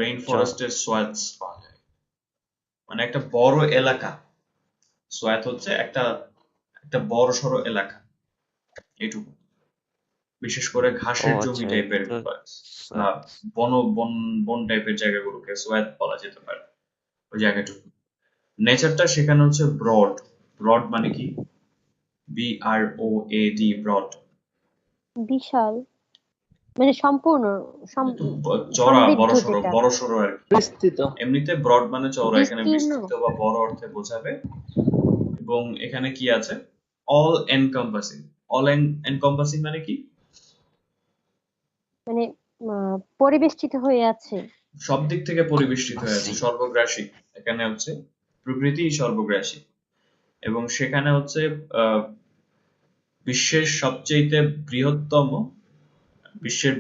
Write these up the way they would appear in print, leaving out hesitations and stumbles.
Rain ফরেস্টের সোয়াথস পাওয়া যায়, মানে একটা বড় এলাকা। সোয়াথ হচ্ছে একটা একটা বড় সড়ো এলাকা, এইটুকু। বিশেষ করে ঘাসের জমি আচ্ছা, টাইপের এটা বা সোয়াত। বন বন বন টাইপের জায়গাগুলোকে সোয়াথ বলা যেতে পারে, ওই জায়গাটুকু। নেচারটা সেখানে হচ্ছে ব্রড। ব্রড মানে কি? BROAD, broad. বিশাল, মানে সম্পূর্ণ, একটু চড়া, সমৃদ্ধ যেটা, বড় সড়ো আর কি। বিস্তৃত। এমনিতে ব্রড মানে চওড়া, এখানে বিস্তীর্ণ। বিস্তৃত বা বড় অর্থে বোঝাবে। এবং এখানে কি আছে? All encompassing. অল এনকম্পাসিং মানে কি? মানে পরিবেষ্টিত হয়ে আছে। সব দিক থেকে পরিবেষ্টিত হয়ে আছে, সর্বগ্রাসী। এখানে হচ্ছে প্রকৃতি সর্বগ্রাসী, এবং সেখানে হচ্ছে বিশ্বের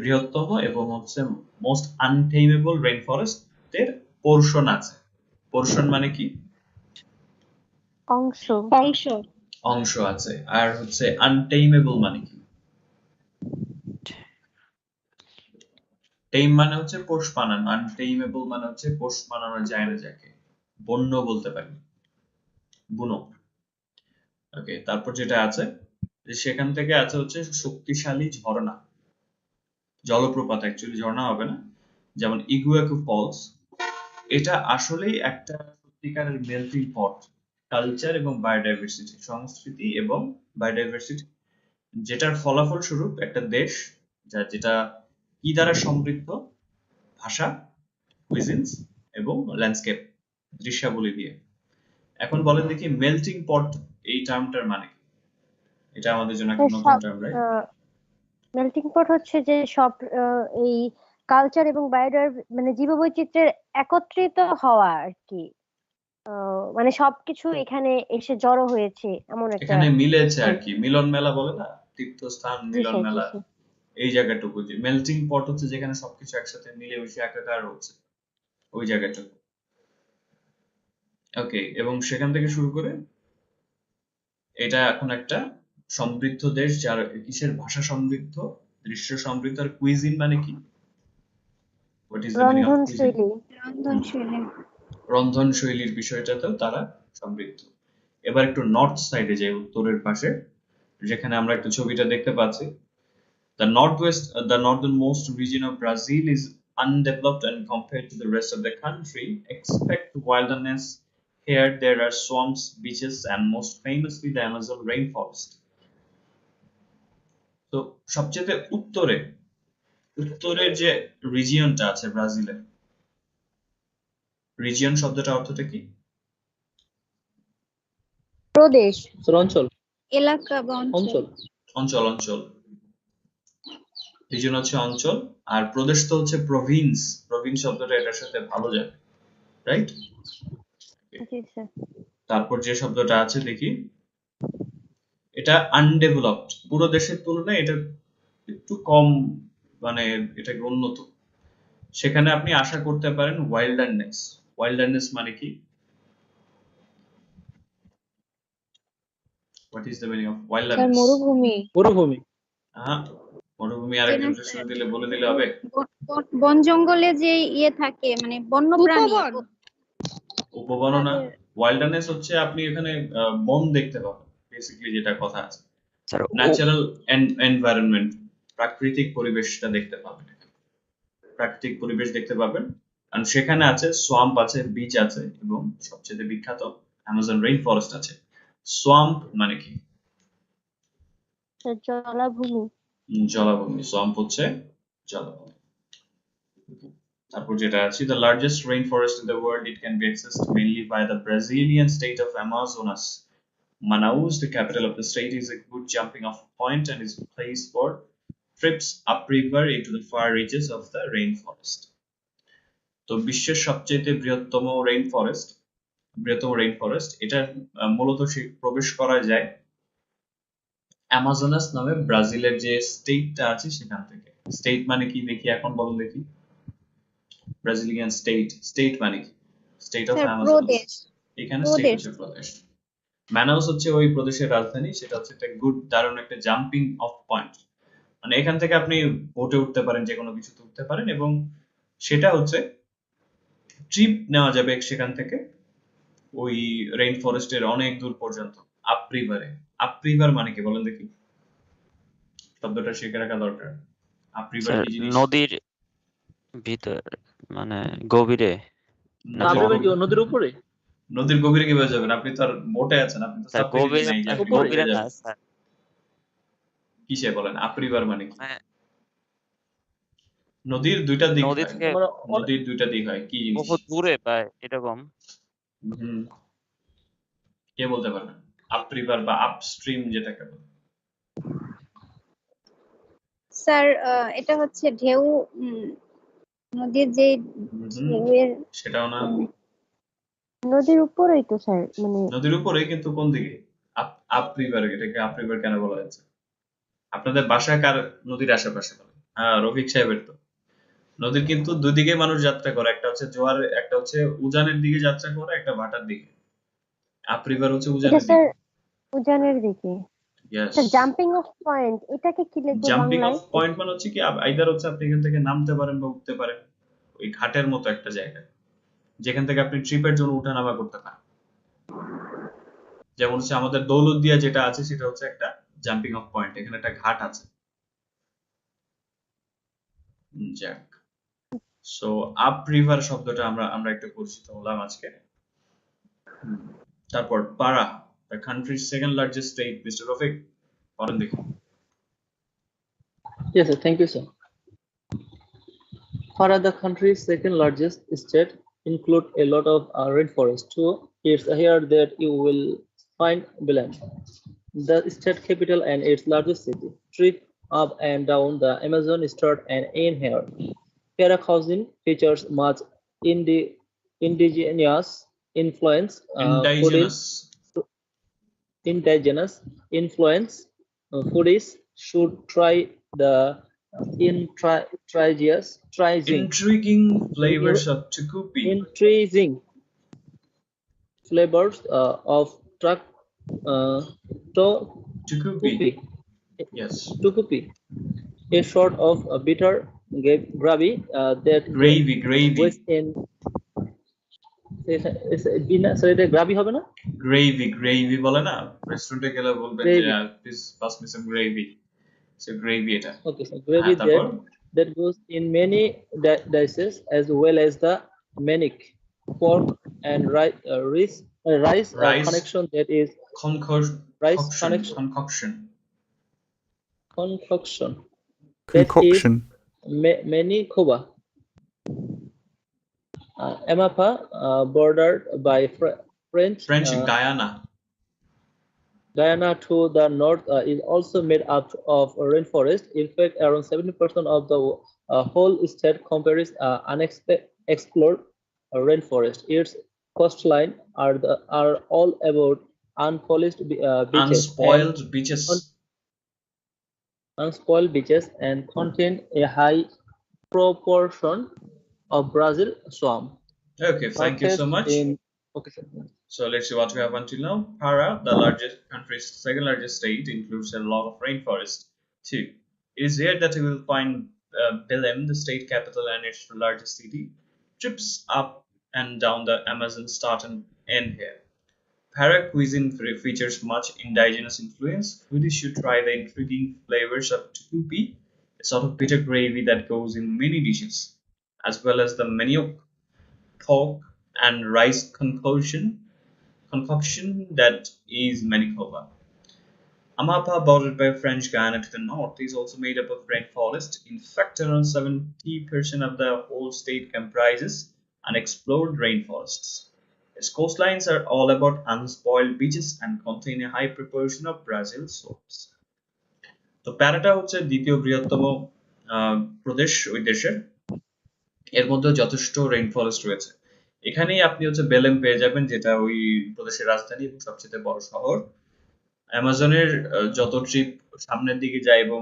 বৃহত্তম এবং হচ্ছে মোস্ট আনটেইমেবল রেইন ফরেস্টের পোরশন আছে। পোরশন মানে কি? অংশ। অংশ আছে। আর হচ্ছে আনটেইমেবল মানে কি? টেইম মানে হচ্ছে পোষ মানানো, আনটেইমেবল মানে হচ্ছে পোষ মানানো যায় না যাকে, বন্য বলতে পারি, বুনো। ওকে, তারপর যেটা আছে যে সেখান থেকে আছে হচ্ছে শক্তিশালী ঝর্ণা, জলপ্রপাত, অ্যাকচুয়ালি ঝর্ণা হবে না, যেমন ইগুয়াকু ফলস। এটা আসলেই একটা সত্যিকারের মেল্টিং পট, কালচার এবং বায়োডাইভার্সিটি, সংস্কৃতি এবং বায়োডাইভার্সিটি, যেটার ফলাফল স্বরূপ একটা দেশ যেটা কি দ্বারা সমৃদ্ধ? ভাষা, কুইজিনস এবং ল্যান্ডস্কেপ, দৃশ্যাবলী দিয়ে। এখন বলেন দেখি, মেল্টিং পট এই টার্মটার মানে কি? এটা আমাদের জন্য একটা নতুন টার্ম, রাইট? মেল্টিং পট হচ্ছে যে সব এই কালচার এবং মানে জীববৈচিত্র্যের একত্রিত হওয়া আর কি। মানে সবকিছু এখানে এসে জড়ো হয়েছে এমন একটা। এখানে মিলেছে আর কি, মিলন মেলা বলে না, তীর্থস্থান, মিলন জি মেলা, স্যার। এই জায়গাটুকু। যে মেল্টিং পট হচ্ছে যেখানে সবকিছু একসাথে মিলে মিশে একাকার হচ্ছে, ওই জায়গাটুকু। ওকে, এবং সেখান থেকে শুরু করে এটা এখন একটা সমৃদ্ধ দেশ, যার কিসের ভাষা সমৃদ্ধ, দৃশ্য সমৃদ্ধ। আর কুইজিন মানে কি? What is the meaning of cuisine? রন্ধনশৈলীর বিষয়টাতেও তারা সমৃদ্ধ। এবার একটু নর্থ সাইডে যাই, উত্তরের পাশে, যেখানে আমরা একটু ছবিটা দেখতে পাচ্ছি। The northernmost region of Brazil is undeveloped and compared to the rest of the country. Expect wilderness. Here there are swamps, beaches, and most famously the Amazon rainforest. তো সবচেয়ে উত্তরের যে রিজিয়নটা আছে ব্রাজিলের, রিজিয়ন শব্দটা অর্থটা কি? প্রদেশ, অঞ্চল, এলাকা বা অঞ্চল। অঞ্চল। রিজন হচ্ছে অঞ্চল, আর প্রদেশ তো হচ্ছে প্রভিন্স। প্রভিন্স শব্দটা এটার সাথে ভালো যাবে, রাইট? জি স্যার। তারপর যে শব্দটা আছে দেখি, এটা আনডেভেলপড। পুরো দেশের তুলনায় এটা একটু কম, মানে এটা উন্নত। সেখানে আপনি আশা করতে পারেন ওয়াইল্ডারনেস। ওয়াইল্ডারনেস মানে কি? What is the meaning of wilderness? মরুভূমি। হ্যাঁ, মরুভূমি আরেকজন শুরু দিলে বলে দিলে হবে। বন জঙ্গলে যে থাকে, মানে বন্য প্রাণী। উপবন না, ওয়াইল্ডারনেস হচ্ছে আপনি এখানে বন দেখতে পাবেন, বেসিক্যালি যেটা কথা আছে। স্যার, ন্যাচারাল এনভায়রনমেন্ট, প্রাকৃতিক পরিবেশটা দেখতে পাবেন, প্রাকৃতিক পরিবেশ দেখতে পাবেন। আর সেখানে আছে সোয়াম্প আছে, বিচ আছে, এবং সবচেয়ে বিখ্যাত অ্যামাজন রেইন ফরেস্ট আছে। সোয়াম্প মানে কি? জলাভূমি। জলাভূমি। সোয়াম্প হচ্ছে জলাভূমি। তারপর যেটা আছে, the largest rainforest in the world, it can be accessed mainly by the Brazilian state of Amazonas. Manaus, the capital of the state, is a good jumping off point and is a place for trips upriver into the far reaches of the rainforest. তো বিশ্বের সবচেয়ে বৃহত্তম rain forest, এটা মূলত প্রবেশ করা যায় অ্যামাজনাস নামে ব্রাজিলের যে স্টেটটা আছে সেখান থেকে। স্টেট মানে কি দেখি, এখন বলুন দেখি। ব্রাজিলিয়ান স্টেট মানে কি? State of Amazonas. এখানে স্টেট হচ্ছে প্রদেশ। ম্যানাউস হচ্ছে ওই প্রদেশের রাজধানী। সেটা হচ্ছে একটা দারুণ একটা জাম্পিং অফ পয়েন্ট, মানে এখান থেকে আপনি বোটে উঠতে পারেন, যে কোনো কিছুতে উঠতে পারেন, এবং সেটা হচ্ছে ট্রিপ নেওয়া যাবে সেখান থেকে ওই রেইন ফরেস্টের অনেক দূর পর্যন্ত আপ রিভারে। আপ রিভার মানে কি বলেন দেখি, শব্দটা শিখে রাখা দরকার। আপ রিভার স্যার কি জিনিস? নদীর ভিতর মানে গভীরে নাকি নদীর আপ রিভার কি গভীরে? নদীর উপরে? নদীর গভীরে কিভাবে যাবেন? আপনি তো আর বোটে আছেন, আপনি তো স্যার সাবমেরিনে নাই যে আপনি উপরে? গভীরে গভীরে না যাবেন। স্যার, কিসে বলেন আপ রিভার মানে কি? মানে নদীর দুইটা দিক নদী হয়, থেকে মানে নদীর দুইটা দিক হয়, কি জিনিস? বহু দূরে পায় এরকম। হুম, কে বলতে পারবেন? আপ রিভার বা আপস্ট্রিম যেটাকে বলে। স্যার এটা হচ্ছে ঢেউ, নদীর যে ঢেউয়ের সেটাও না। নদীর উপরেই তো স্যার, মানে নদীর উপরে, কিন্তু কোন দিকে? আপ আপ রিভার, এটাকে আপ রিভার কেন বলা হয়েছে? আপনাদের বাসায় কার নদীর আশেপাশে বলে? হ্যাঁ, রফিক সাহেবের তো। নদীর কিন্তু দুদিকে মানুষ যাত্রা করে, একটা হচ্ছে জোয়ার, একটা হচ্ছে উজানের দিকে যাত্রা করে, একটা ভাটার দিকে। আপ রিভার হচ্ছে এটা উজানের স্যার দিকে। উজানের দিকে। Yes. Sir jumping of point এটাকে কি লিখবো জাম্পিং অফ বাংলায়? পয়েন্ট মানে হচ্ছে কি, আইদার হচ্ছে আপনি এখান থেকে নামতে পারেন বা উঠতে পারেন, ওই ঘাটের মতো একটা জায়গা যেখান থেকে আপনি ট্রিপের জন্য উঠানামা করতে পারেন। যেমন হচ্ছে আমাদের দৌলতদিয়া যেটা আছে সেটা হচ্ছে একটা জাম্পিং অফ পয়েন্ট, এখানে একটা ঘাট আছে। যাক, সো আপ রিভার শব্দটা আমরা আমরা একটু পরিচিত হলাম আজকে। তারপর পারা, the countries second largest state, mister Rafiq পড়েন দেখি। Yes, sir. Thank you, sir. Para, the country's second largest state, include a lot of rainforest too. It's here that you will find Belém, the state capital and its largest city. Trip up and down the Amazon start and end here. Para housing features much indigenous influence, ইন্ডাইজেনাস। foodies should try the intriguing Intriguing flavors of Tucupi. intriguing flavors of truck Tucupi. tucupi, Yes. tucupi, a sort of bitter gravy that Gravy. was in এটা gravy হবে না? Gravy বলে না, রেস্টুরেন্টে গেলে বলবেন যে Gravy. Please pass me some gravy. So gravy এটা। Okay, so gravy তারপর that goes in many dishes as well as the manic, pork and rice Rice. connection that is rice concoction. that is many koba. Amapa, bordered by French Guyana to the north, is also made up of rainforest. In fact, around 70% of the whole state compares unexplored rainforest. Its coastline are all about unpolished beaches, unspoiled beaches, and contain a high proportion of Brazil swamp. Okay, thank you so much. Okay, sir. So let's see what we have until now. Para, the country's second largest state, includes a lot of rainforest too. It is here that you will find Belém, the state capital and its largest city. Trips up and down the Amazon start and end here. Para cuisine features much indigenous influence. Foodies should try the intriguing flavors of tucupi, a sort of bitter gravy that goes in many dishes, as well as the manioc, pork, and rice concoction that is Manitoba. Amapa, bordered by French Guiana to the north, is also made up of rainforest. In fact, around 70% of the whole state comprises unexplored rainforests. Its coastlines are all about unspoiled beaches and contain a high proportion of Brazil swamps. তো প্যারাটা হচ্ছে দ্বিতীয় বৃহত্তম প্রদেশ ওই দেশের, এর মধ্যে যথেষ্ট rainforest রয়েছে। এখানেই আপনি হচ্ছে বেলেম পেয়ে যাবেন, যেটা ওই প্রদেশের রাজধানী এবং সবচেয়ে বড় শহর। অ্যামাজনের যত ট্রিপ সামনের দিকে যায় এবং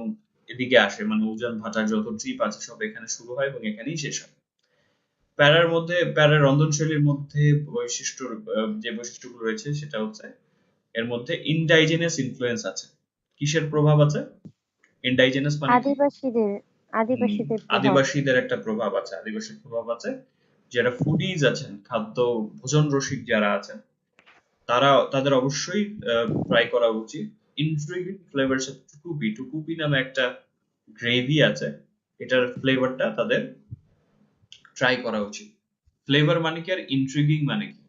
এদিকে আসে, মানে উজান ভাটার যত ট্রিপ আছে সব এখানে শুরু হয় এবং এখানেই শেষ হয়। প্যারার রন্ধনশৈলীর মধ্যে যে বৈশিষ্ট্যগুলো রয়েছে সেটা হচ্ছে এর মধ্যে ইনডাইজেনাস ইনফ্লুয়েন্স আছে। কিসের প্রভাব আছে? ইনডাইজেনাস মানে আদিবাসীদের আদিবাসীদের একটা প্রভাব আছে, আদিবাসীর প্রভাব আছে। যারা ফুডিজ আছেন, ভোজন রসিক যারা আছেন, তাদের অবশ্যই ট্রাই করা উচিত ইন্ট্রিগিং ফ্লেভারস অফ টুকুপি। টুকুপি নামে একটা গ্রেভি আছে, এটার ফ্লেভারটা তাদের ট্রাই করা উচিত। ফ্লেভার মানে কি আর ইন্ট্রিগিং মানে কি?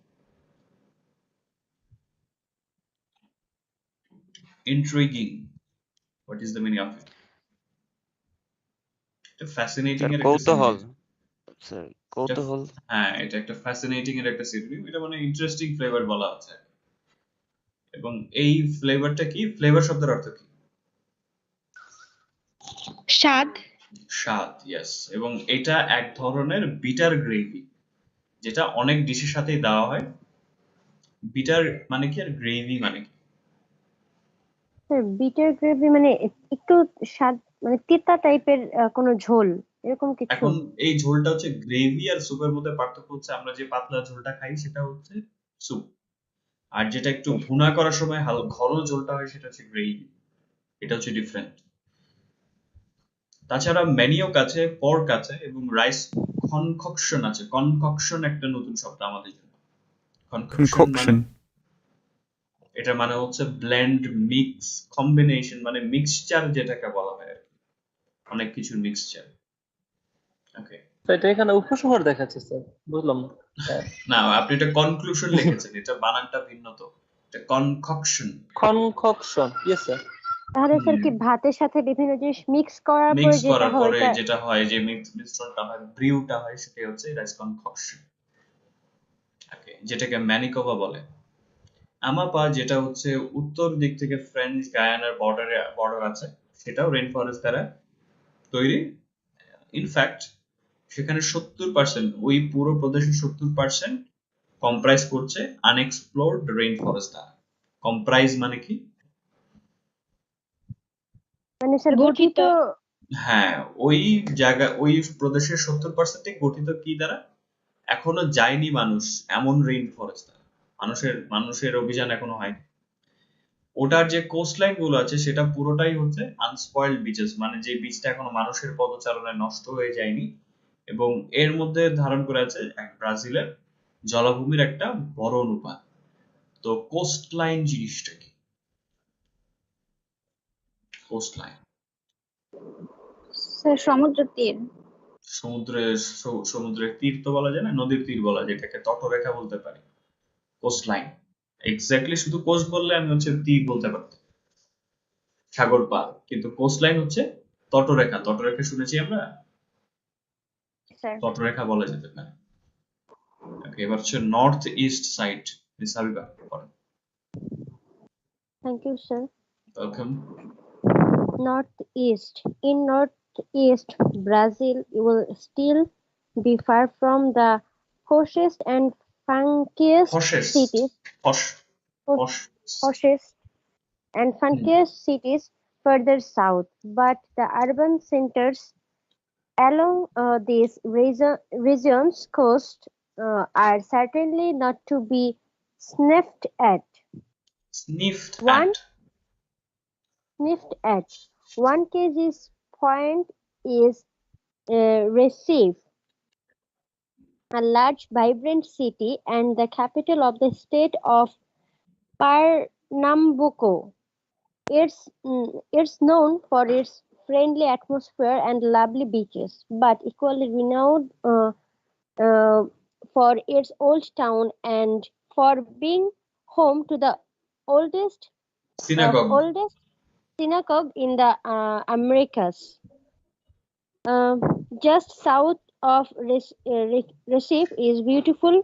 Intriguing, what is the meaning of it? এটা ফ্যাসিনেটিং স্যার এর একটা কৌতূহল, synonym। স্যার কৌতূহল। হ্যাঁ, এটা একটা ফ্যাসিনেটিং এর একটা সিনোনিম। এটা মানে ইন্টারেস্টিং ফ্লেভার বলা হচ্ছে। এবং এই ফ্লেভারটা কি? ফ্লেভার শব্দের অর্থ কি? স্বাদ। স্বাদ, ইয়েস। এবং এটা এক ধরনের বিটার গ্রেভি, যেটা অনেক ডিশের সাথেই দেওয়া হয়। বিটার মানে কি আর গ্রেভি মানে কি? স্যার বিটার গ্রেভি মানে একটু স্বাদ, মানে তিতা টাইপের কোনো ঝোল এরকম কিছু। এখন এই ঝোলটা হচ্ছে গ্রেভি আর স্যুপের মধ্যে পার্থক্য হচ্ছে আমরা যে পাতলা ঝোলটা খাই সেটা হচ্ছে স্যুপ, আর যেটা একটু ভুনা করার সময় ঘন ঝোলটা হয় সেটা হচ্ছে গ্রেভি। এটা হচ্ছে ডিফারেন্ট। তাছাড়া ম্যানিওক আছে, পর্ক আছে এবং রাইস কনককশন আছে। কনককশন একটা নতুন শব্দ আমাদের জন্য। কনককশন মানে এটা মানে হচ্ছে ব্লেন্ড, মিক্স, কম্বিনেশন, মানে মিক্সচার যেটাকে বলা হয় আর কি, অনেক কিছুর মিক্সচার। ওকে, তো এটা এখানে উপশহর দেখাচ্ছে স্যার, বুঝলাম না। হ্যাঁ। না আপনি এটা কনক্লুশন লিখেছেন, এটা বানানটা ভিন্ন তো, এটা কনককশন। কনককশন, ইয়েস স্যার। তাহলে স্যার কি ভাতের সাথে বিভিন্ন জিনিস মিক্স করার পরে মিক্স যেটা করার হয় পরে ওটা? যেটা হয়, যে মিশ্রণটা হয়, ব্রিউটা হয়, সেটাই হচ্ছে রাইস কনককশন। ওকে, যেটাকে ম্যানিকোভা বলে। আমাপা যেটা হচ্ছে উত্তর দিক থেকে ফ্রেঞ্চ গায়ানার বর্ডার আছে, সেটাও রেইন ফরেস্ট দ্বারা তৈরি। ইনফ্যাক্ট সেখানে 70%, ওই পুরো প্রদেশের 70% কম্প্রাইজ করছে আনএক্সপ্লোরড রেইন ফরেস্ট দ্বারা। কম্প্রাইজ মানে কি? মানে স্যার গঠিত। গঠিত। হ্যাঁ, ওই জায়গা, ওই প্রদেশের 70% গঠিত কি দ্বারা? এখনো যায়নি মানুষ এমন রেইন ফরেস্ট দ্বারা। মানুষের অভিযান এখনো হয়নি। ওটার যে কোস্টলাইন গুলো আছে সেটা পুরোটাই হচ্ছে আনস্পয়েলড বিচেস, মানে যে বিচটা এখনো মানুষের পদচারণায় নষ্ট হয়ে যায়নি, এবং এর মধ্যে ধারণ করে আছে এক ব্রাজিলের জলাভূমির একটা বড় অনুপাত। তো কোস্টলাইন জিনিসটা কি? কোস্টলাইন স্যার সমুদ্র তীর। সমুদ্রের তীর তো বলা যায় না, নদীর তীর বলা যায়, এটাকে তটরেখা বলতে পারি। কোস্টলাইন এক্স্যাক্টলি, শুধু কোস্ট বললে আমি হচ্ছে তীর বলতে পারতাম, সাগর পার, কিন্তু কোস্টলাইন হচ্ছে তটরেখা। তটরেখা শুনেছি আমরা, স্যার তটরেখা বলা যেতে পারে। ওকে, এবার হচ্ছে north east side. Miss Habiba পড়েন। Thank you sir. Welcome. Northeast. In Northeast Brazil, you will still be far from the poshest and funkiest poshest, cities, posh posh poshest and funkiest cities further south, but the urban centers along these regions coast are certainly not to be sniffed at. sniffed One at sniffed at. One case point is Recife, a large, vibrant city and the capital of the state of Pernambuco. It's known for its friendly atmosphere and lovely beaches, but equally renowned for its old town and for being home to the oldest synagogue. synagogue in the Americas. Just south of Recife is beautiful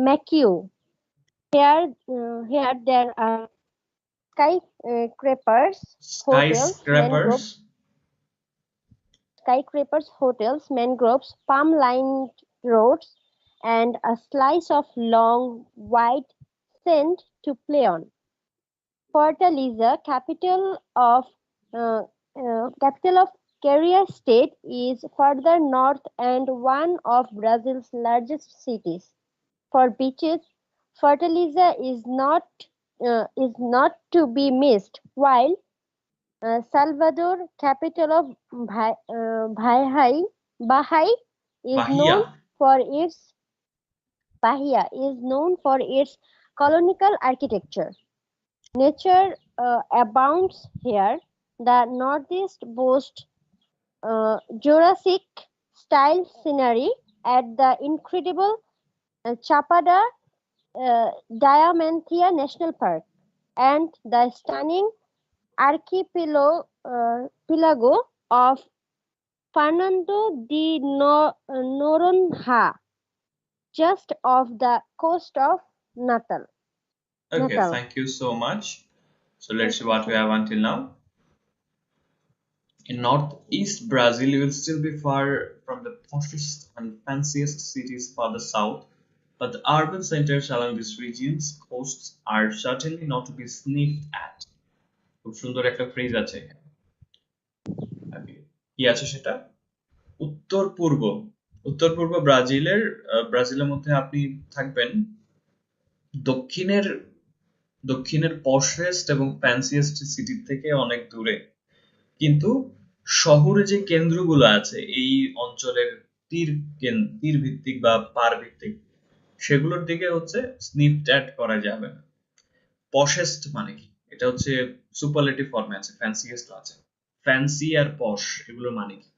Macchio. Here there are skyscrapers, hotels, mangroves, palm-lined roads, and a slice of long white sand to play on. Fortaleza, capital of Career State, is further north and one of Brazil's largest cities. For beaches, Fortaleza is not to be missed, while Salvador, capital of Bahia, is Bahia. known for its Bahia is known for its colonial architecture. Nature abounds here. The Northeast boasts Jurassic style scenery at the incredible Chapada Diamantia National Park and the stunning archipelago of Fernando de Noronha, just off the coast of Natal. Okay, Natal. thank you so much. So let's see Thank what you we so have until now. In northeast Brazil, you will still be far from the poshest and fanciest cities further south, but the urban centers along this region's coasts are certainly not to be sniffed at. খুব সুন্দর একটা phrase আছে এখানে। Okay, কি আছে সেটা? উত্তর পূর্ব ব্রাজিলের মধ্যে আপনি থাকবেন দক্ষিণের পশেস্ট এবং ফ্যান্সিয়েস্ট সিটির থেকে অনেক দূরে, কিন্তু শহরে যে কেন্দ্রগুলো আছে এই অঞ্চলের তীর ভিত্তিক বা পার ভিত্তিক, সেগুলোর দিকে হচ্ছে স্নিফড অ্যাট করা যাবে না। পশেস্ট মানে কি? এটা হচ্ছে সুপারলেটিভ ফর্মে আছে, ফ্যান্সিয়েস্ট আছে। ফ্যান্সি আর পশ এগুলো মানে কি?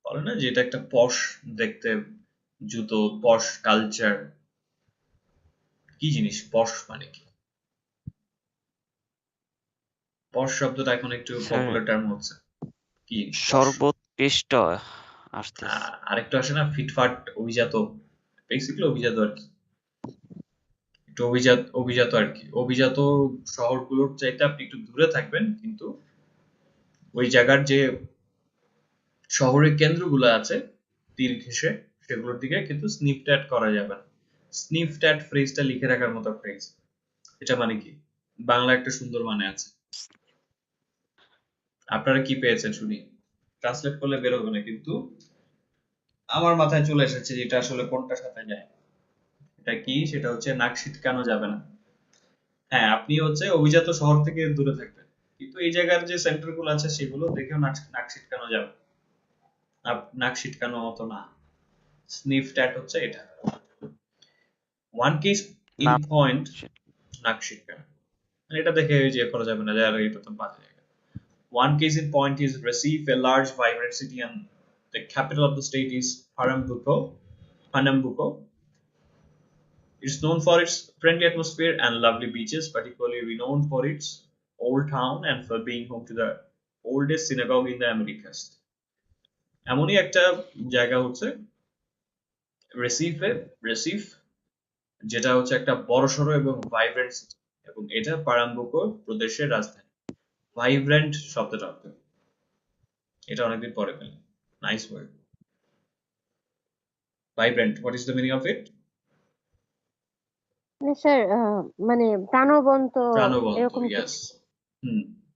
বলে না যে এটা একটা পশ দেখতে জুতো, পশ কালচার, কি জিনিস পশ মানে কি? পশ শব্দটা এখন একটু স্যার পপুলার টার্ম হচ্ছে। কি পশ? সর্বোৎকৃষ্ট আসতেছে। আরেকটা আসে না, ফিটফাট, অভিজাত, বেসিক্যালি অভিজাত আর কি, একটু অভিজাত আর কি। অভিজাত শহরগুলোর চাইতে আপনি একটু দূরে থাকবেন, কিন্তু ওই জায়গার যে শহরের কেন্দ্রগুলো আছে তীর ঘেঁষে, সেগুলোর দিকে কিন্তু স্নিফড অ্যাট করা যাবে না। স্নিফড অ্যাট ফ্রেজটা লিখে রাখার মতো ফ্রেজ। এটা মানে কি? বাংলা একটা সুন্দর মানে আছে। আপনারা কি পেয়েছেন শুনি? ট্রান্সলেট করলে বের হবে না, কিন্তু আমার মাথায় চলে এসেছে যে এটা আসলে কোনটার সাথে যায়। এটা কি? সেটা হচ্ছে নাক সিটকানো যাবে না। হ্যাঁ, আপনি হচ্ছে অভিজাত শহর থেকে দূরে থাকবেন, কিন্তু এই জায়গার যে সেন্টার গুলো আছে সেগুলো দেখেও নাক সিটকানো যাবে, নাক সিটকানোর মতো না। স্নিফ ট্যাট হচ্ছে এটা। ওয়ান কেস ইন না পয়েন্ট, নাক সিটকানো মানে এটা দেখে যে করা যাবে না, যারা এটা তো বাজে জায়গা। One case in point is Recife, a large, vibrant city, and the capital of the state is Pernambuco. It's known for its friendly atmosphere and lovely beaches, particularly renowned for its old town and for being home to the oldest synagogue in the Americas. এমনই একটা জায়গা হচ্ছে রেসিফ, যেটা হচ্ছে একটা বড়সড় এবং vibrant city, এবং এটা পারাম্বুকো প্রদেশের রাজধানী। ভাইব্রেন্ট শব্দটা এটা অনেকদিন পরে পেলাম। Nice word. Vibrant, what is the meaning of it? Sir মানে প্রাণবন্ত প্রাণবন্ত, এরকম ইয়েস।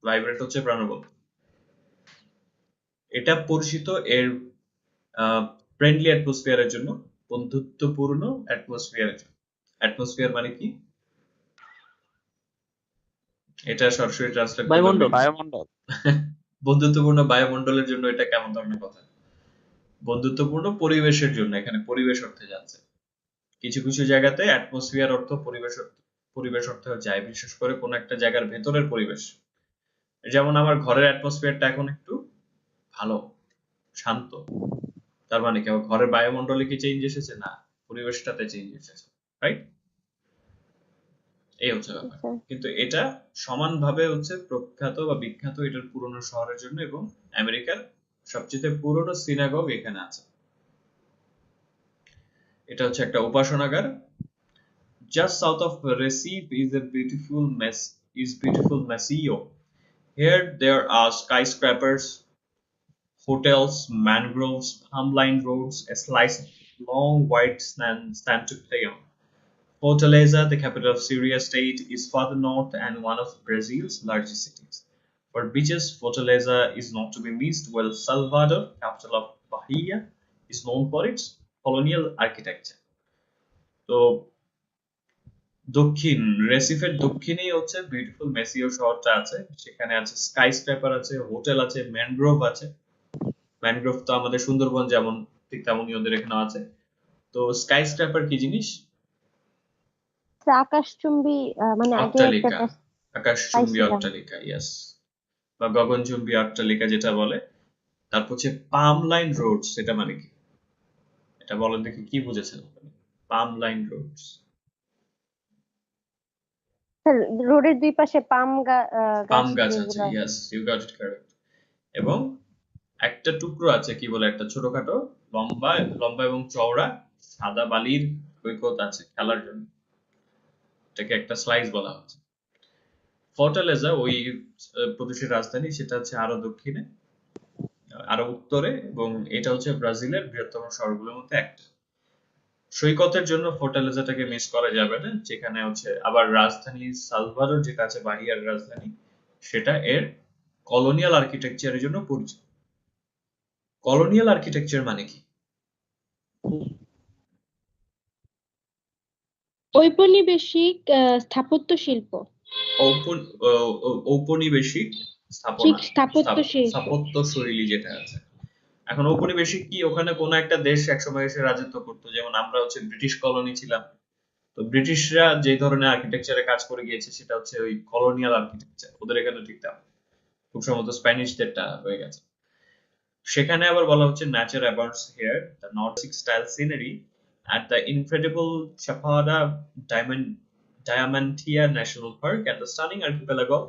ভাইব্রেন্ট হচ্ছে প্রাণবন্ত। এটা পরিচিত এর ফ্রেন্ডলি অ্যাটমসফিয়ারের জন্য, বন্ধুত্বপূর্ণ অ্যাটমসফিয়ারের জন্য। অ্যাটমসফিয়ার মানে কি? এটা সরাসরি ট্রান্সলেট করলে বায়ুমণ্ডল। বায়ুমণ্ডল। বন্ধুত্বপূর্ণ বায়ুমণ্ডলের জন্য এটা কেমন ধরনের কথা? বন্ধুত্বপূর্ণ পরিবেশের জন্য, এখানে পরিবেশ অর্থে যাচ্ছে। কিছু কিছু জায়গাতে অ্যাটমসফিয়ার অর্থ পরিবেশ অর্থে যায়, বিশেষ করে কোন একটা জায়গার ভেতরের পরিবেশ। যেমন আমার ঘরের অ্যাটমসফিয়ারটা এখন একটু ভালো, শান্ত, তার মানে কি আমার ঘরের বায়ুমণ্ডলে কি চেঞ্জ এসেছে? না, পরিবেশটাতে চেঞ্জ এসেছে, রাইট? এই হচ্ছে ব্যাপার। কিন্তু এটা সমানভাবে হচ্ছে প্রখ্যাত বা বিখ্যাত এটার পুরনো শহরের জন্য, এবং আমেরিকার সবচেয়ে পুরনো সিনাগগ এখানে আছে। এটা হচ্ছে একটা উপাসনাগার। Just south of Recife is beautiful Maceió. Here there are skyscrapers, hotels, mangroves, palm-lined roads, a slice of long white sand to play on. Fortaleza, the capital of Syria state, is further north and one of Brazil's largest cities. For beaches, Fortaleza is not to be missed, while Salvador, capital of Bahia, is known for its colonial architecture. তো রেসিফের দক্ষিণেই হচ্ছে beautiful মেসিও শহরটা আছে। সেখানে আছে sky scraper আছে, hotel আছে, mangrove আছে, mangrove তো আমাদের সুন্দরবন যেমন, ঠিক তেমনই ওদের এখানে আছে। তো স্কাই স্ক্র্যাপার কি জিনিস? আকাশচুম্বী মানে আগে একটা অট্টালিকা, আকাশচুম্বী পাইছিলাম। অট্টালিকা, ইয়েস, বা গগনচুম্বী অট্টালিকা যেটা বলে। তারপর হচ্ছে পাম লাইন রোডস, সেটা মানে কি? এটা বলেন দেখি কি বুঝেছেন পাম লাইন রোডস? রোডের দুই পাশে পাম গাছ গাছ আছে, যেগুলো yes, you got it correct. এবং একটা টুকরো আছে, কি বলে, একটা ছোটখাটো লম্বা লম্বা এবং চওড়া সাদা বালির সৈকত আছে খেলার জন্য, এটাকে একটা স্লাইস বলা হচ্ছে। ফর্টালেজা ওই প্রদেশের রাজধানী, সেটা হচ্ছে আরো দক্ষিণে, আরো উত্তরে, এবং এটা হচ্ছে ব্রাজিলের বৃহত্তম শহরগুলোর মধ্যে একটা। সৈকতের জন্য ফর্টালেজাটাকে মিস করা যাবে না, যেখানে হচ্ছে আবার রাজধানী সালভাডোর যেটা আছে বাহিয়ার রাজধানী, সেটা এর কলোনিয়াল আর্কিটেকচারের জন্য পরিচিত। কলোনিয়াল আর্কিটেকচার মানে কি? ঔপনিবেশিক স্থাপত্য শিল্প। ঔপনিবেশিক স্থাপনা, স্থাপত্য শিল্প। স্থাপত্য শৈলী যেটা আছে। এখন ঔপনিবেশিক কি, ওখানে কোন একটা দেশ একসময় এসে রাজত্ব করতো, যেমন আমরা হচ্ছে ব্রিটিশ কলোনি ছিলাম, তো ব্রিটিশরা যে ধরনের আর্কিটেকচারে কাজ করে গিয়েছে সেটা হচ্ছে ওই কলোনিয়াল আর্কিটেকচার, ওদের এখানে ঠিক তেমন। খুব সম্ভবত স্প্যানিশদেরটা হয়ে গেছে। সেখানে আবার বলা হচ্ছে nature abounds here, the Nordic style scenery at the incredible Chapada Diamantia National Park and the stunning archipelago of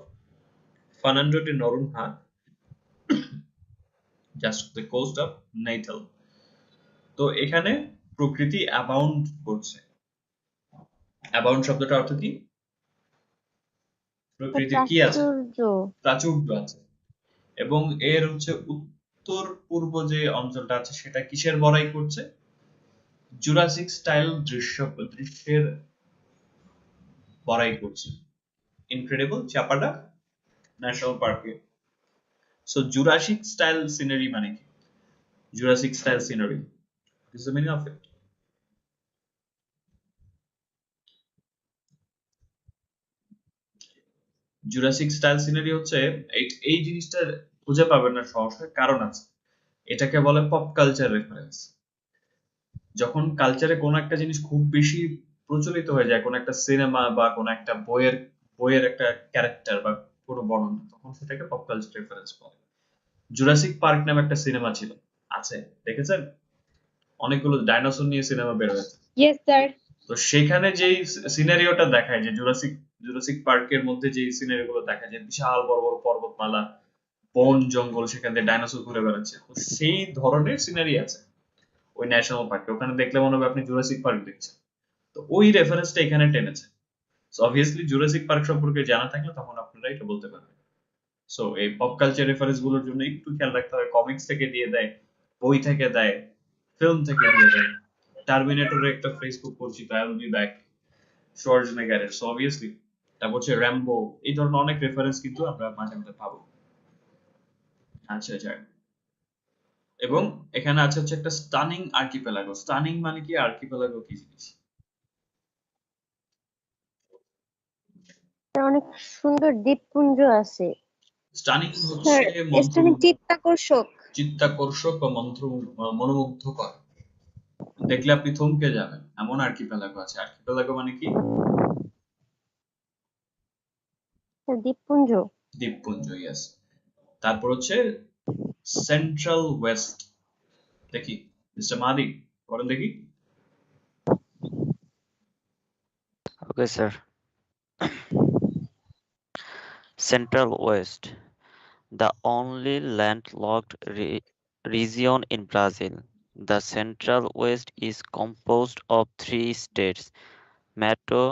Fernando de Noronha, just off the coast of Natal. তো এখানে প্রকৃতি অ্যাবাউন্ড করছে। অ্যাবাউন্ড শব্দটা অর্থ কি? প্রকৃতির কি আছে? প্রাচুর্য। প্রাচুর্য আছে। এবং এর হচ্ছে উত্তর পূর্ব যে অঞ্চলটা আছে সেটা কিসের বড়াই করছে? জুরাসিক স্টাইল দৃশ্যের বড়াই করছে ইনক্রেডিবল চাপাডা ন্যাশনাল পার্কে। সো জুরাসিক স্টাইল সিনারি মানে কি? Jurassic style scenery, this is the meaning of it. Jurassic style scenery হচ্ছে এই জিনিসটা খুঁজে পাবেন না সহসা, কারণ আছে। এটাকে বলে পপ কালচার রেফারেন্স। যখন কালচারে কোনো একটা জিনিস খুব বেশি প্রচলিত হয়ে যায়, কোনো একটা সিনেমা বা কোনো একটা বইয়ের একটা ক্যারেক্টার বা কোনো বর্ণনা, তখন সেটাকে পপ কালচার রেফারেন্স বলে। জুরাসিক পার্ক নামে একটা সিনেমা ছিল, আছে, দেখেছেন? অনেকগুলো ডাইনোসর নিয়ে সিনেমা বের হয়েছে। Yes sir. তো সেখানে যেই সিনারিওটা দেখায়, যে জুরাসিক পার্কের মধ্যে যে সিনারি গুলো দেখায়, যে বিশাল বড় বড় পর্বতমালা, বন জঙ্গল, সেখান থেকে ডাইনোসর ঘুরে বেড়াচ্ছে, তো সেই ধরনের সিনারি আছে ওই ন্যাশনাল পার্কে। ওখানে দেখলে মনে হবে আপনি জুরাসিক পার্ক দেখছেন। তো ওই রেফারেন্সটা এখানে টেনেছে। সো অবভিয়াসলি জুরাসিক পার্ক সম্পর্কে জানা থাকলে তখন আপনারা এটা বলতে পারবেন। সো এই পপ কালচার রেফারেন্স গুলোর জন্য একটু খেয়াল রাখতে হবে, কমিক্স থেকে দিয়ে দেয়, বই থেকে দেয়, ফিল্ম থেকে দিয়ে দেয়। টার্মিনেটরের একটা ফ্রেজ খুব পরিচিত, আই উইল বি ব্যাক, শোয়ার্জনেগারের। সো অবভিয়াসলি তারপর হচ্ছে র্যাম্বো, এই ধরনের অনেক রেফারেন্স কিন্তু আমরা মাঝে মাঝে পাবো। আচ্ছা যাক। এবং এখানে আছে হচ্ছে একটা স্টানিং আর্কিপেলাগো। স্টানিং মানে কি, আর্কিপেলাগো কি জিনিস? অনেক সুন্দর দ্বীপপুঞ্জ আছে। স্টানিং স্যার হচ্ছে চিত্তাকর্ষক। চিত্তাকর্ষক বা মনোমুগ্ধকর, দেখলে আপনি থমকে যাবেন এমন আর্কিপেলাগো আছে। আর্কিপেলাগো মানে কি? দ্বীপপুঞ্জ। দ্বীপপুঞ্জ, ইয়েস। তারপর হচ্ছে সেন্ট্রাল ওয়েস্ট। দেখি মিস্টার মাদি করেন দেখি। Okay, sir. Central West, the only landlocked region in Brazil. The Central West is composed of three states: Mato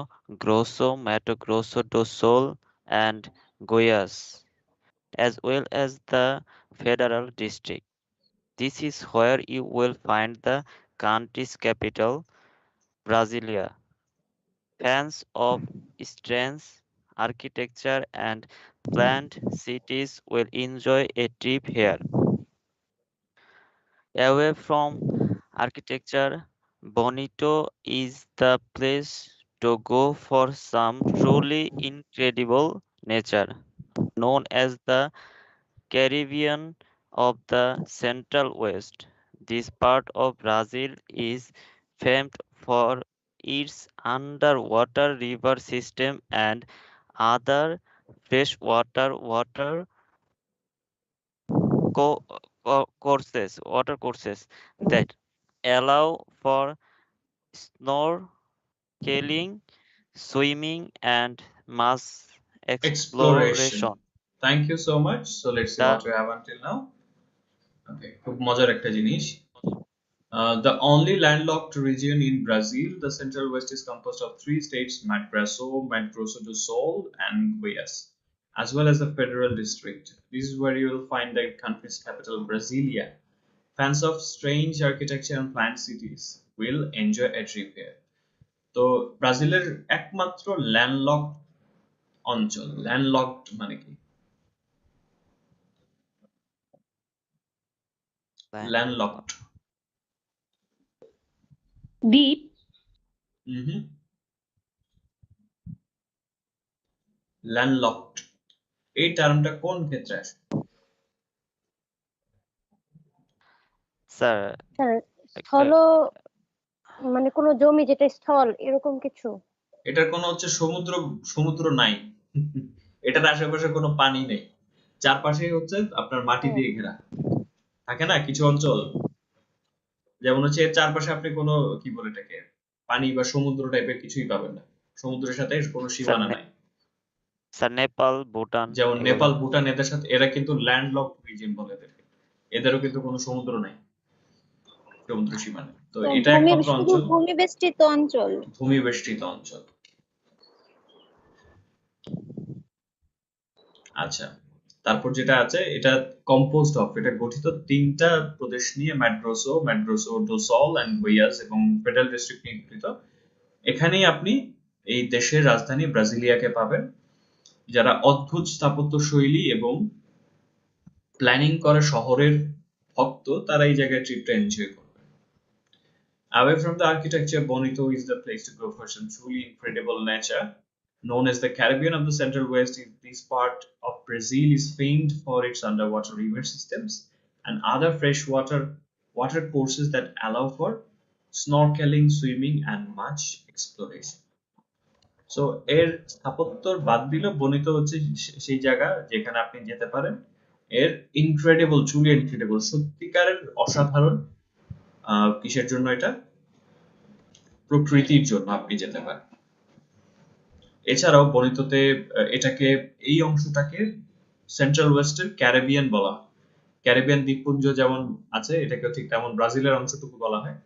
Grosso do Sul, and Goiás, as well as the Federal District. This is where you will find the country's capital, Brasilia. Fans of strange architecture and planned cities will enjoy a trip here. Away from architecture, Bonito is the place to go for some truly incredible nature. Known as the Caribbean of the Central West. This part of Brazil is famed for its underwater river system and other freshwater water courses that allow for snorkeling, swimming, and mass exploration. exploration. Thank you so much. So let's see The what we have until now. Okay, খুব মজার একটা জিনিস। The only landlocked region in Brazil, the Central West, is composed of three states: Mato Grosso do Sul, and Goiás, as well as the Federal District. This is where you will find the country's capital, Brasilia. Fans of strange architecture and planned cities will enjoy a trip here. তো ব্রাজিলের একমাত্র landlocked অঞ্চল, landlocked মানে কি? Landlocked দ্বীপ। Landlocked এই টার্মটা কোন ক্ষেত্রে আসে? স্যার স্যার একটা স্থল মানে কোনো জমি যেটা স্থল এরকম কিছু? এটার কোনো হচ্ছে সমুদ্র নাই। এটার আশেপাশে কোনো পানি নেই, চারপাশেই হচ্ছে আপনার মাটি দিয়ে ঘেরা। থাকে না কিছু অঞ্চল, যেমন হচ্ছে এর চারপাশে আপনি কোনো কি বলে এটাকে পানি বা সমুদ্র টাইপের কিছুই পাবেন না, সমুদ্রের সাথে কোনো সীমানা নাই। স্যার নেপাল, ভুটান যেমন এগুলা। নেপাল, ভুটান এদের সাথে এরা কিন্তু ল্যান্ডলকড রিজিয়ন বলে এদেরকে, এদেরও কিন্তু কোনো সমুদ্র নাই, সমুদ্র সীমানা। তো এটা একমাত্র শুধু অঞ্চল ভূমিবেষ্টিত অঞ্চল। ভূমিবেষ্টিত অঞ্চল। আচ্ছা, তারপর যেটা আছে এটা কম্পোজড অফ, এটা গঠিত তিনটা প্রদেশ নিয়ে: ম্যাড্রোসো ডো সল এন্ড গুইয়াস এবং ফেডারেল ডিস্ট্রিক্ট নিয়ে গঠিত। এখানেই আপনি এই দেশের রাজধানী ব্রাজিলিয়াকে পাবেন। যারা অদ্ভুত স্থাপত্য শৈলী এবং প্ল্যানিং করে শহরের ভক্ত, তারা এই জায়গায় ট্রিপটা এনজয় করবে। Away from the architecture, Bonito is the place to go for some truly incredible nature. Known as the Caribbean of the Central West, this part of Brazil is famed for its underwater river systems and other freshwater water courses that allow for snorkeling, swimming, and much exploration. So এর স্থাপত্যর বাদ দিল বনিত হচ্ছে সেই জায়গা যেখানে আপনি যেতে পারেন এর ইনক্রেডিবল, ট্রুলি ইনক্রেডিবল, সত্যিকারের অসাধারণ কিসের জন্য? এটা প্রকৃতির জন্য আপনি যেতে পারেন। এছাড়াও বনিততে এটাকে এই অংশটাকে সেন্ট্রাল ওয়েস্টের ক্যারিবিয়ান বলা হয়। ক্যারিবিয়ান দ্বীপপুঞ্জ যেমন আছে, এটাকে ঠিক তেমন ব্রাজিলের অংশটুকু বলা হয়।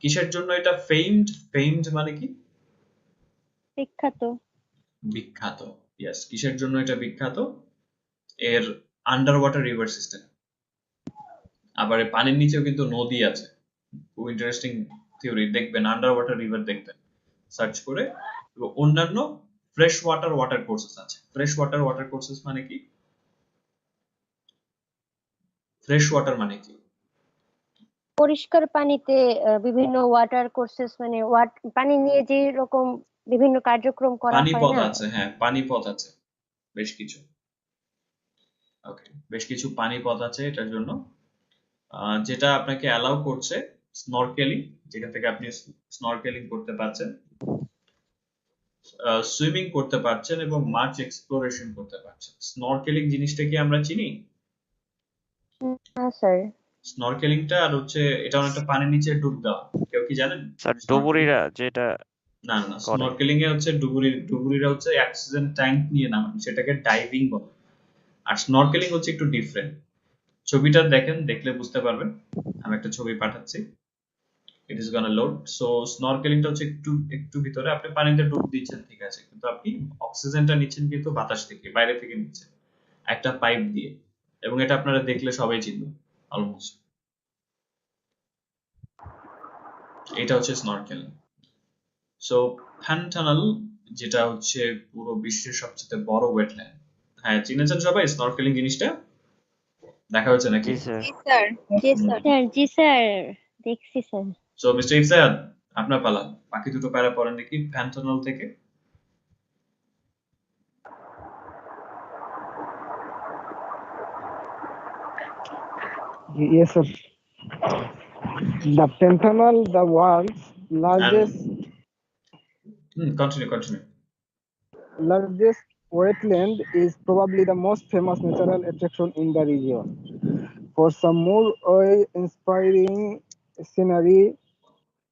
কিসের জন্য এটা ফেমড মানে কি? বিখ্যাত। বিখ্যাত, ইয়েস। কিসের জন্য এটা বিখ্যাত? এর আন্ডার ওয়াটার রিভার সিস্টেম। আবার পানির নিচেও কিন্তু নদী আছে। খুব ইন্টারেস্টিং থিওরি, দেখবেন আন্ডার ওয়াটার রিভার, দেখবেন সার্চ করে। এবং অন্যান্য ফ্রেশ ওয়াটার কোর্সেস আছে। ফ্রেশ ওয়াটার কোর্সেস মানে কি? ফ্রেশ ওয়াটার মানে কি? পরিষ্কার পানিতে বিভিন্ন ওয়াটার কোর্সেস মানে পানি নিয়ে যে রকম বিভিন্ন কার্যক্রম করা হয় পানিপথ না? আছে, হ্যাঁ পানিপথ আছে বেশ কিছু। ওকে, বেশ কিছু পানিপথ আছে এটার জন্য, যেটা আপনাকে অ্যালাউ করছে স্নরকেলিং, যেখান থেকে আপনি স্নরকেলিং করতে পারছেন, সুইমিং করতে পারছেন এবং মাছ এক্সপ্লোরেশন করতে পারছেন। স্নরকেলিং জিনিসটা কি আমরা চিনি? হ্যাঁ স্যার। স্নরকেলিংটা আর হচ্ছে এটা অনেকটা পানির নিচে ডুব দেওয়া, কেউ কি জানেন? স্যার ডুবুরিরা যেটা না না, করে। স্নরকেলিং এ হচ্ছে ডুবুরিরা হচ্ছে অক্সিজেন ট্যাঙ্ক নিয়ে নামান, সেটাকে ডাইভিং বলে। আর স্নরকেলিং হচ্ছে একটু ডিফারেন্ট। ছবিটা দেখেন, দেখলে বুঝতে পারবেন। আমি একটা ছবি পাঠাচ্ছি, it is gonna load. So স্নরকেলিংটা হচ্ছে একটু ভিতরে, আপনি পানিতে ডুব দিচ্ছেন ঠিক আছে, কিন্তু আপনি অক্সিজেনটা নিচ্ছেন কিন্তু বাতাস থেকে, বাইরে থেকে নিচ্ছেন একটা পাইপ দিয়ে, এবং এটা আপনারা দেখলে সবাই চিনবেন অলমোস্ট। এটা হচ্ছে স্নরকেলিং। সো প্যান্টানাল, যেটা হচ্ছে পুরো বিশ্বের সবচেয়ে বড় ওয়েটল্যান্ড। হ্যাঁ, চিনেছেন সবাই স্নরকেলিং জিনিসটা? দেখা হয়েছে নাকি? জি স্যার। জি স্যার। জি স্যার। স্যার জি স্যার, দেখছি স্যার। সো মিস্টার ইফসাদ, আপনার পালা। বাকি দুটো প্যারা পড়েন দেখি প্যান্টানাল থেকে। Yes, sir. The Pantanal, the world's largest And continue. largest wetland, is probably the most famous natural attraction in the region. For some more awe-inspiring scenery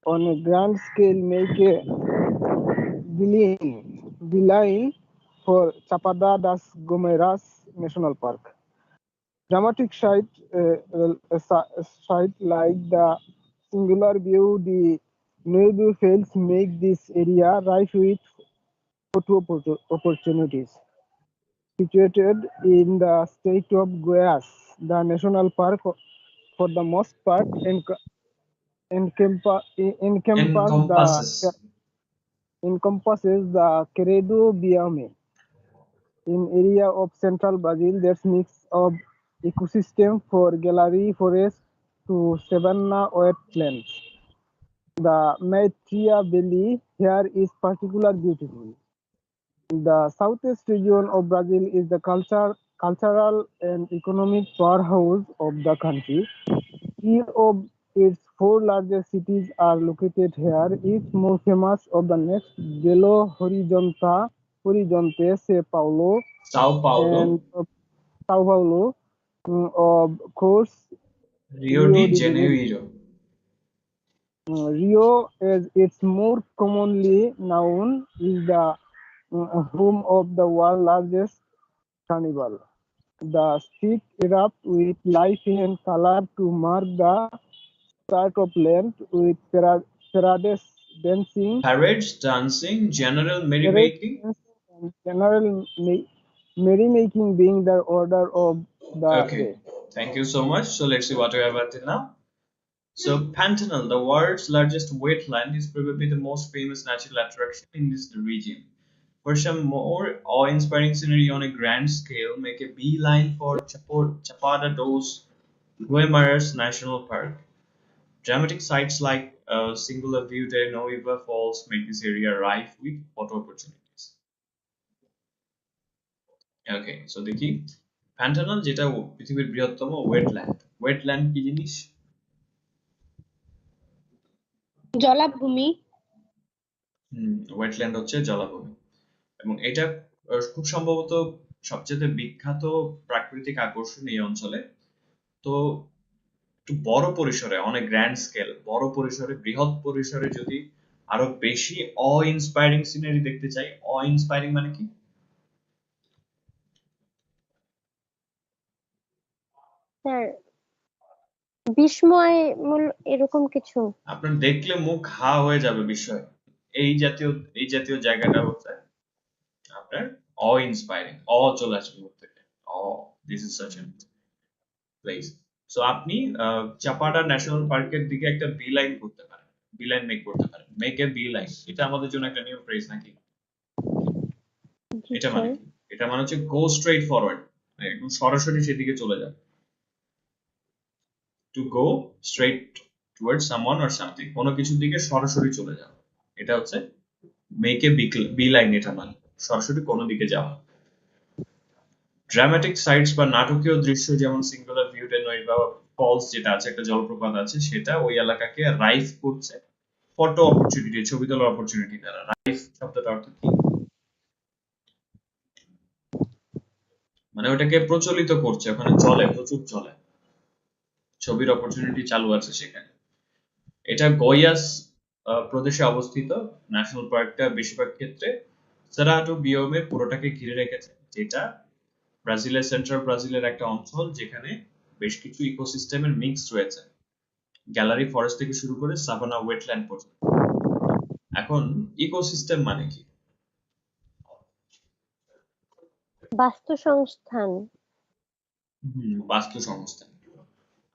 on a grand scale, make a beeline for Chapada das Gomeras National Park. Dramatic site like the singular view the Nuevo Fells make this area rife with opportunities. Situated in the state of Guayas, the national park, for the most part, Encompasses. encompasses the Queredo biome, an area of central Brazil that mix of ecosystem for gallery forest to savanna wetlands. The Maitreya Valley here is particularly beautiful. The southeast region of Brazil is the cultural and economic powerhouse of the country. Three of its four largest cities are located here, each more famous of the next: Belo Horizonte, São Paulo, Sao Paulo, and São Paulo. Of course, Rio Rio de de Janeiro. Janeiro. Rio, as it's more commonly known, is the home of the world's largest carnival. The streets erupt with life and color to mark the start of Lent, with parades, dancing, Parades, dancing, general parades, merrymaking. dancing, and general merrymaking being the order of the Okay, day. thank you so much. So let's see what we have until now. So Pantanal, the world's largest wetland, is probably the most famous natural attraction in this region. For some more awe-inspiring scenery on a grand scale, make a beeline for Chapada dos Guimaras National Park. Dramatic sites like singular view de Noiva Falls make this area rife with photo opportunities. Okay, so দেখি প্যান্টানল যেটা পৃথিবীর বৃহত্তম wetland. Wetland কি জিনিস? জলাভূমি। Wetland হচ্ছে জলাভূমি এবং এটা খুব সম্ভবত সবচেয়ে বিখ্যাত প্রাকৃতিক আকর্ষণ এই অঞ্চলে। তো একটু বড় পরিসরে, অনেক গ্র্যান্ড স্কেল, বড় পরিসরে, বৃহৎ পরিসরে যদি আরো বেশি অ ইন্সপায়ারিং সিনারি দেখতে চাই, অ ইন্সপায়ারিং মানে কি? স্যার, বিস্ময়মূল এরকম কিছু। আপনার দেখলে মুখ হা হয়ে যাবে বিষয়। এই জাতীয় জায়গাটা হচ্ছে আপনার অ ইন্সপায়ারিং, অ চলে আসবে মুখ থেকে। Uh, this is such a place. So আপনি চাপাডা ন্যাশনাল পার্কের দিকে একটা বি লাইন করতে পারেন, বি লাইন মেক করতে পারেন, মেক এ বি লাইন। এটা আমাদের জন্য একটা নিউ ফ্রেজ নাকি? এটা মানে কি? এটা মানে হচ্ছে গো স্ট্রেট ফরওয়ার্ড, একদম সরাসরি সেদিকে চলে যাও। To go straight towards someone or something, কোনো কিছুর দিকে সরাসরি চলে যাও। এটা হচ্ছে মেক এ বি লাইন, এটা মানে সরাসরি কোনো দিকে যাওয়া। ড্রামাটিক সাইটস বা নাটকীয় দৃশ্য যেমন সিঙ্গুলার ভিউ ডে নইবা ফলস যেটা আছে, একটা জলপ্রপাত আছে, সেটা ওই এলাকাকে রাইফ করছে ফটো অপরচুনিটি, ছবি তোলার অপরচুনিটি দ্বারা। রাইফ শব্দটার অর্থ কি? মানে ওটাকে প্রচলিত করছে, ওখানে চলে, প্রচুর চলে, ছবির অপরচুনিটি চালু আছে সেখানে। এটা গয়াস প্রদেশে অবস্থিত। ন্যাশনাল পার্কটা বেশিরভাগ ক্ষেত্রে সেরাটো বিওমে পুরোটাকে ঘিরে রেখেছে, যেটা ব্রাজিলের, সেন্ট্রাল ব্রাজিলের একটা অঞ্চল যেখানে বেশ কিছু ইকোসিস্টেমের মিক্স রয়েছে, গ্যালারি ফরেস্ট থেকে শুরু করে সাভানা ওয়েটল্যান্ড পর্যন্ত। এখন ইকোসিস্টেম মানে কি? বাস্তুসংস্থান। বাস্তুসংস্থান।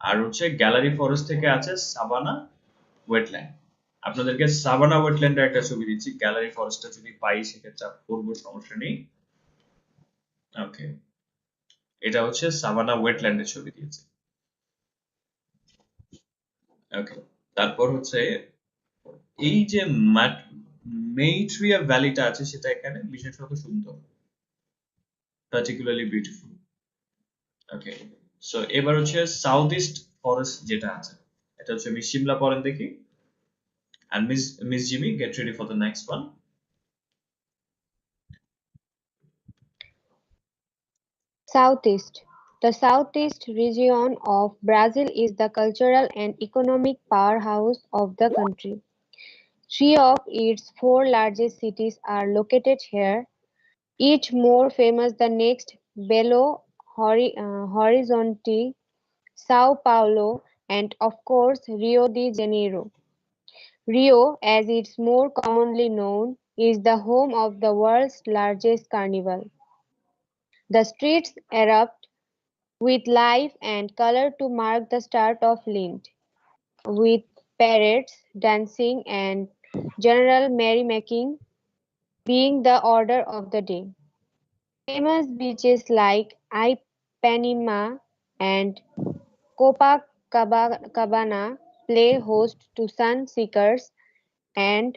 আর হচ্ছে গ্যালারি ফরেস্ট থেকে আছে সাভানা ওয়েটল্যান্ড। আপনাদেরকে সাভানা ওয়েটল্যান্ডের একটা ছবি দিচ্ছি, গ্যালারি ফরেস্টটা যদি পাই সেক্ষেত্রে করবো, সমস্যা নেই। ওকে, এটা হচ্ছে সাভানা ওয়েটল্যান্ডের ছবি দিয়েছে। ওকে, তারপর হচ্ছে এই যে মেইট্রিয়া ভ্যালিটা আছে সেটা এখানে বিশেষত সুন্দর, particularly beautiful. ওকে, সো এবার হচ্ছে সাউথ ইস্ট ফরেস্ট যেটা আছে এটা হচ্ছে মিস শিমলা পড়েন দেখি and Miss Jimmy get ready for the next one. Southeast. The southeast region of Brazil is the cultural and economic powerhouse of the country. Three of its four largest cities are located here, each more famous than next: Belo Horizonte, Sao Paulo, and of course Rio de Janeiro. Rio, as it's more commonly known, is the home of the world's largest carnival. The streets erupt with life and color to mark the start of Lent, with parades, dancing, and general merrymaking being the order of the day. Famous beaches like Ipanema and Copacabana play host to sun seekers and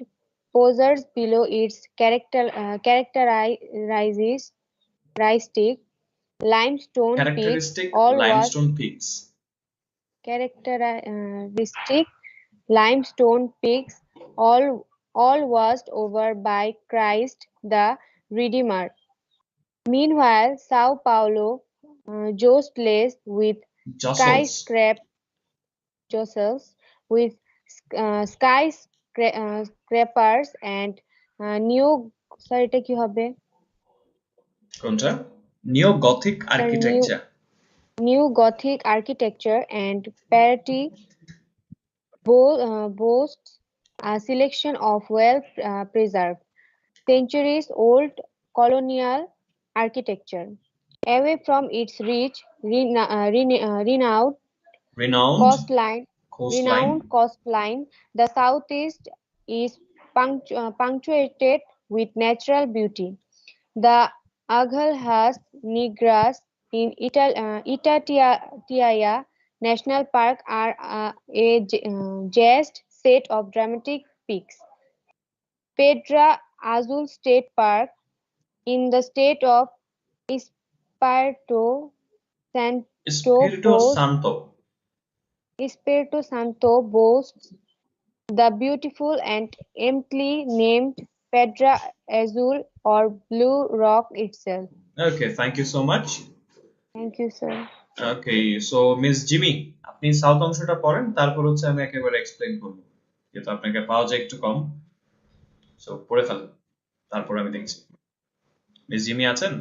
posers below its characteristic limestone peaks, Characteristic all was limestone peaks. characteristic limestone peaks, all washed over by Christ the Redeemer. Meanwhile, Sao Paulo jostles with Jostles. skyscrapers with skyscrapers and new sorry এটা কি হবে কোনটা? Neo Gothic Sir, architecture. new Gothic architecture and parity boasts a selection of well-preserved, centuries-old colonial architecture. Away from its rich, renowned Renowned coastline, coastline. the southeast is punctuated with natural beauty. The Agulhas Negras in Itatiaia National Park are a just set of dramatic peaks. Pedra Azul State Park in the state of Espirito Espirito Santo. Boasts the beautiful and aptly named Pedra Azul or Blue Rock itself. Okay, thank you so much. Thank you, sir. Okay, so Miss Jimmy, আপনি south অংশটা পড়েন, তারপর হচ্ছে আমি একেবারে explain করব, যেহেতু আপনাকে পাওয়া যায় একটু কম। সো পড়ে ফেলেন, তারপর আমি দেখছি। মিস জিমি আছেন?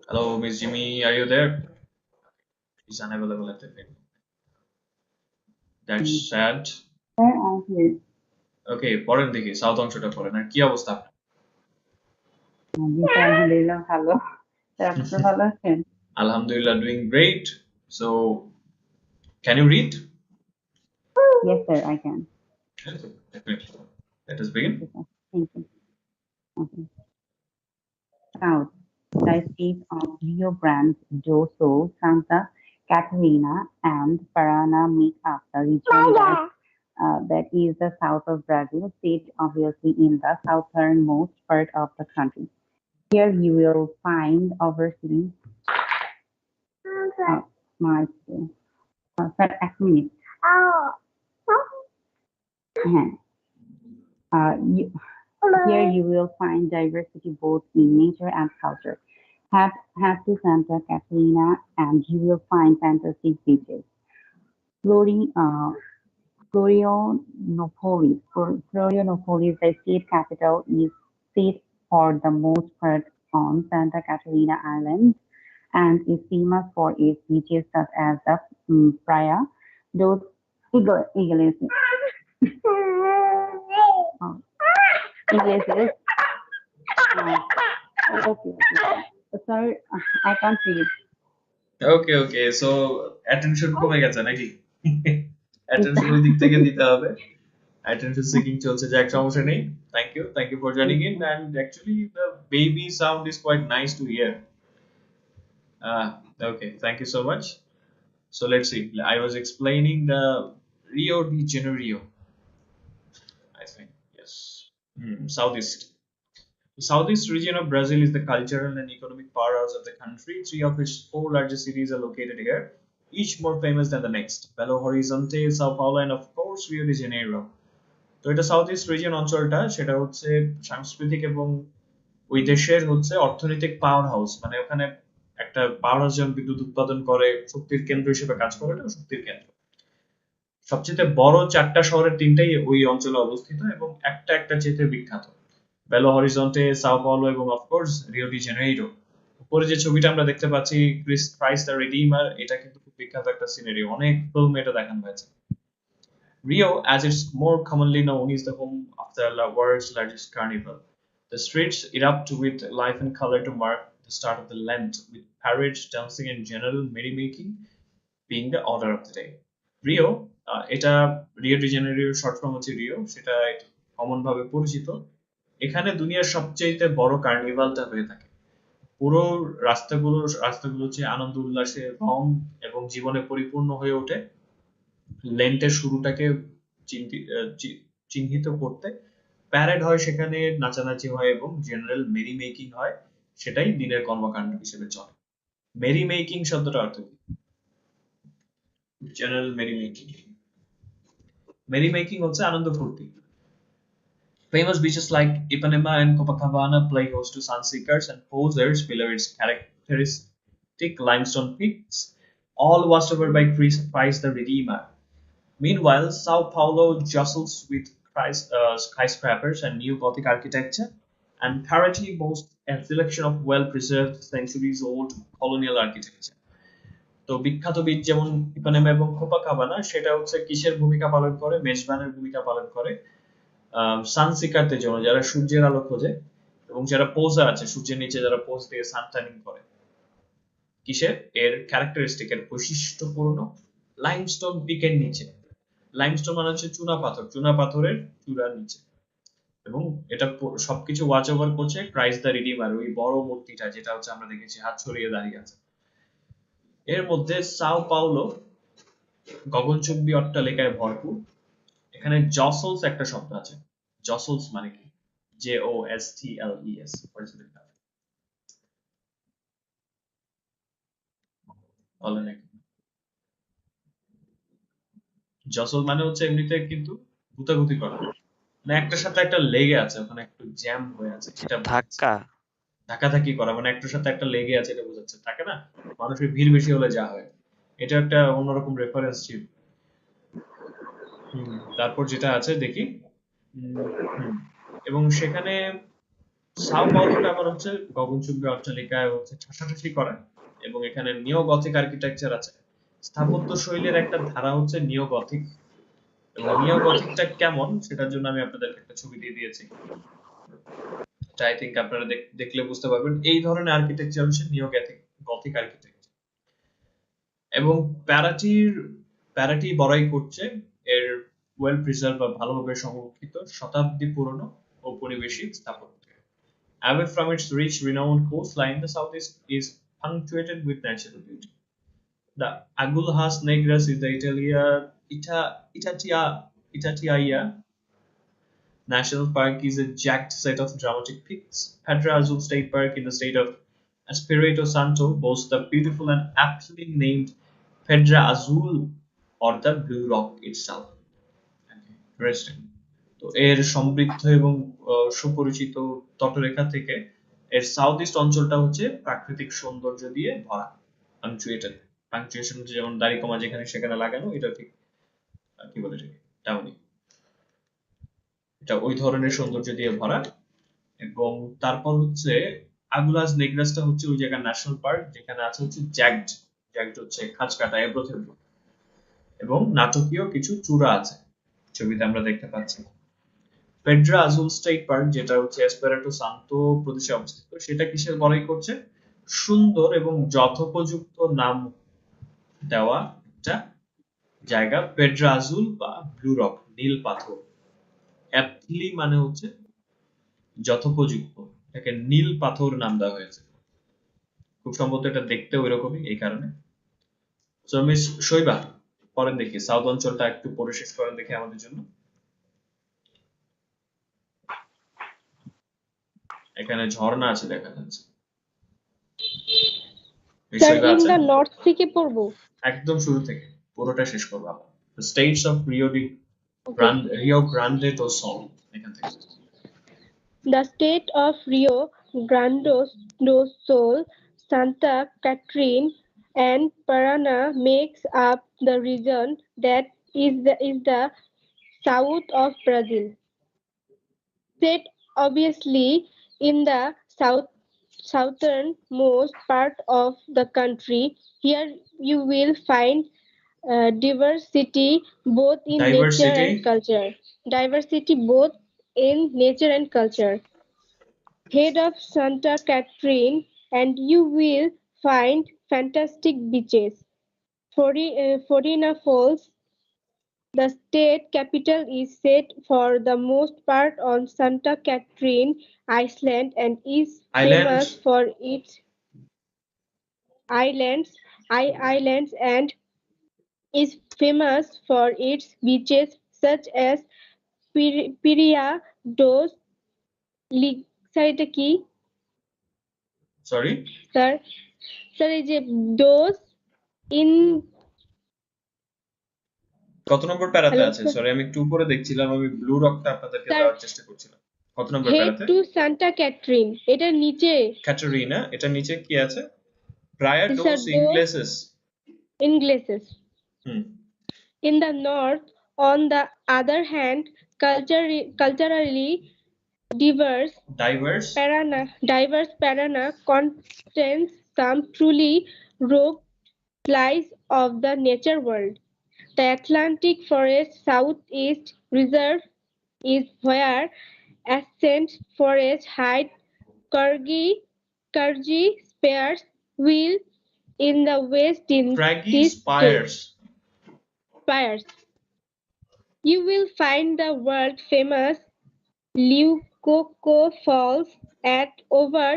Hello, Miss Jimmy, are you there? She's unavailable at the moment. That's sad. I'm here. Okay, পড়েন দেখি, সাউথ অংশটা পড়েন। আর কি অবস্থা? আলহামদুলিল্লাহ ভালো। আপনি ভালো আছেন? Alhamdulillah, doing great. So, can you read? Yes, sir, I can. Definitely. Let us begin. Okay, sir. Thank you. Okay. South, the states of Rio Grande do Sul, Santa Catarina, and Paraná make up the region that is the south of Brazil, state obviously in the southernmost part of the country. Here you will find overseas my sir, এক minute. Here you will find diversity both in nature and culture. Head to Santa Catarina and you will find fantastic beaches. Florianopolis, the state capital, is set for the most part on Santa Catarina Island and is famous for its beaches such as the Praia dos Ingleses. Ingleses. Okay. Sorry, I can't read. Okay, so attention কমে গেছে নাকি? Attention ওই দিক থেকে দিতে হবে। Attention seeking চলছে, যাক সমস্যা নেই। Thank you for joining in, and actually the baby sound is quite nice to hear. Okay, thank you so much. So let's see. I was explaining the Rio de Janeiro, I think. Yes. Southeast. The southeast region of Brazil is the cultural and economic powerhouse of the country. Three of its four largest cities are located here, each more famous than the next: Belo Horizonte, Sao Paulo, and of course Rio de Janeiro. তো এটা south east region অঞ্চলটা সেটা হচ্ছে সাংস্কৃতিক এবং ওই দেশের হচ্ছে অর্থনৈতিক পাওয়ার হাউস, মানে ওখানে একটা পাওয়ার হাউস যেমন বিদ্যুৎ উৎপাদন করে, শক্তির কেন্দ্র হিসেবে কাজ করে, এটা শক্তির কেন্দ্র। সবচেয়ে বড় চারটা শহরের তিনটাই ওই অঞ্চলে অবস্থিত এবং একটা একটা চেতে বিখ্যাত: বেলো হরিজন্টে, সাও পাওলো এবং অফকোর্স রিও ডি জেনেইরো। উপরে যে ছবিটা আমরা দেখতে পাচ্ছি, ক্রাইস্ট দ্য রিডিমার, এটা কিন্তু খুব বিখ্যাত একটা সিনারি, অনেক ফিল্মে এটা দেখানো হয়েছে। Rio, as it's more commonly known, is the home of the world's largest carnival. The streets erupt with life and color to mark the start of the Lent, with parades, dancing, and general merrymaking being the order of the day. Rio, এটা Rio de জেনেরিওর short form হচ্ছে Rio, সেটা common ভাবে পরিচিত। এখানে দুনিয়ার সবচেয়ে বড় কার্নিভালটা হয়ে থাকে। পুরো রাস্তাগুলো হচ্ছে আনন্দ উল্লাসে, রং এবং জীবনে পরিপূর্ণ হয়ে ওঠে। লেন্টের শুরুটাকে চিহ্নিত করতে প্যারেড হয়, সেখানে নাচানাচি হয় এবং জেনারেল মেরি মেকিং হয়, সেটাই দিনের কর্মকাণ্ড হিসেবে চলে। মেরি মেকিং শব্দটা অর্থ কি? General merry making, merry making হচ্ছে আনন্দ ফুর্তি। Famous beaches like Ipanema and Copacabana play host to sunseekers and posers below its characteristic limestone peaks, all washed over by Christ the Redeemer. Meanwhile, Sao Paulo jostles with skyscrapers and new Gothic architecture, and Paraty boasts a selection of well-preserved centuries-old colonial architecture. তো বিখ্যাত beach যেমন ইপানেমা এবং Copacabana, সেটা হচ্ছে কিসের ভূমিকা পালন করে? মেজবানের ভূমিকা পালন করে সানসিকারদের জন্য, যারা সূর্যের আলো খোঁজে, এবং যারা পোজার আছে, সূর্যের নিচে যারা পোজ দিয়ে সান ট্যানিং করে। কিসের? এর ক্যারেক্টারিস্টিক, এর বৈশিষ্ট্যপূর্ণ লাইমস্টোন পিকের নিচে। লাইমস্টোন মানে হচ্ছে চুনা পাথর, চুনা পাথরের চূড়ার নিচে। এবং এটা সবকিছু ওয়াচ ওভার করছে ক্রাইস্ট দ্য রিডিমার, ওই বড় মূর্তিটা যেটা হচ্ছে আমরা দেখেছি হাত ছড়িয়ে দাঁড়িয়ে আছে। এর মধ্যে সাও পাওলো গগনচুম্বী অট্টালিকায় ভরপুর। এখানে জসলস একটা শব্দ আছে। জসলস মানে কি? JOSTLES, বলেন নাকি? জসল মানে হচ্ছে এমনিতে কিন্তু গুতাগুতি করা, মানে একটার সাথে একটা লেগে আছে, ওখানে একটু জ্যাম হয়ে আছে, এটা ধাক্কা ধাক্কাধাক্কি করা, মানে একটার সাথে একটা লেগে আছে, এটা বোঝাচ্ছে। থাকে না মানুষের ভিড় বেশি হলে যা হয়, এটা একটা অন্যরকম রেফারেন্স ছিল। তারপর যেটা আছে দেখি, এবং সেখানে সাও পাওলোটা আবার হচ্ছে গগনচুম্বী অট্টালিকায় হচ্ছে ঠাসাঠাসি করা, এবং এখানে নিও গথিক আর্কিটেকচার আছে। স্থাপত্য শৈলীর একটা ধারা হচ্ছে নিও গথিক, এবং নিও গথিকটা কেমন সেটার জন্য আমি আপনাদেরকে একটা ছবি দিয়ে দিয়েছি, এটা আই থিংক আপনারা দেখলে বুঝতে পারবেন। এই ধরনের আর্কিটেকচার হচ্ছে নিও গথিক আর্কিটেকচার। এবং প্যারাটি বড়াই করছে এর ওয়েল প্রিজার্ভ বা ভালোভাবে সংরক্ষিত শতাব্দী পুরনো ঔপনিবেশিক স্থাপত্য। Away from its rich, renowned coastline, the southeast is punctuated with natural beauty. The Agulhas Negras is the Itatiaia National Park is a jagged set of dramatic peaks. Pedra Azul State Park in the state of Espirito Santo boasts the beautiful and aptly named Pedra Azul, or the Blue Rock itself. Interesting. তো এর সমৃদ্ধ এবং সুপরিচিত তটরেখা থেকে এর south east অঞ্চলটা হচ্ছে প্রাকৃতিক সৌন্দর্য দিয়ে ভরা, পাংচুয়েশন যেমন দাড়ি কমা যেখানে সেখানে লাগানো, এটা ঠিক কি বলে ঠিক তেমনই, এটা ওই ধরনের সৌন্দর্য দিয়ে ভরা। এবং তারপর হচ্ছে আগুলাস নেগ্রাসটা হচ্ছে ওই জায়গার ন্যাশনাল পার্ক, যেখানে আছে হচ্ছে জ্যাগড হচ্ছে খাঁজ কাটা এবড়োথেবড়ো, এবং নাটকীয় কিছু চূড়া আছে, ছবিতে আমরা দেখতে পাচ্ছি। পেড্রা আজুল স্টেট পার্ক, যেটা হচ্ছে এসপেরাটো সান্তো প্রদেশে অবস্থিত, সেটা কিসের বড়াই করছে? সুন্দর এবং যথোপযুক্ত নাম দেওয়া একটা জায়গা, পেড্রা আজুল বা ব্লু রক, নীল পাথর। অ্যাপলি মানে হচ্ছে যথোপযুক্ত, এটাকে নীল পাথর নাম দেওয়া হয়েছে। খুব সম্ভবত এটা দেখতে ওই রকমই, এই কারণে। তো মিস শৈবা, পরেন দেখি সাউথ অঞ্চলটা একটু পড়ে শেষ করেন দেখি আমাদের জন্য। এখানে ঝর্ণা আছে দেখা যাচ্ছে। স্যার নিশ্চয়ই ইন আছে, দ্য নর্থ থেকে পড়বো। একদম শুরু থেকে পুরোটা শেষ করবো আবার। The states of Okay. Rio Grande do Sul এখান থেকে। The state of Rio Grande do Sul, Santa Catarina, and Paraná makes up the region that is the south of Brazil. Set obviously in the southernmost part of the country, here you will find diversity both in nature and culture. Diversity both in nature and culture. Head of Santa Catherine, and you will find fantastic beaches. Florina Falls, the state capital, is set for the most part on Santa Catherine Island and is famous for its islands and is famous for its beaches such as Piria dos sir এটা কি? Sorry sir এই যে dose in কত নম্বর প্যারাতে আছে? Sorry আমি একটু উপরে দেখছিলাম, আমি ব্লু রকটা আপনাদেরকে দেওয়ার চেষ্টা করছিলাম। কত নম্বর প্যারাতে? হেড টু সান্টা ক্যাটরিন, এটা নিচে ক্যাটারিনা, এটা নিচে কি আছে? প্রায়া dose ইংলেসেস। In the north, on the other hand, culturally diverse Paraná contains some truly rogue slice of the nature world. The Atlantic Forest Southeast Reserve is where ancient forest hide Kyrgyz spears, while in the west in these spires you will find the world famous Liukoko Falls at over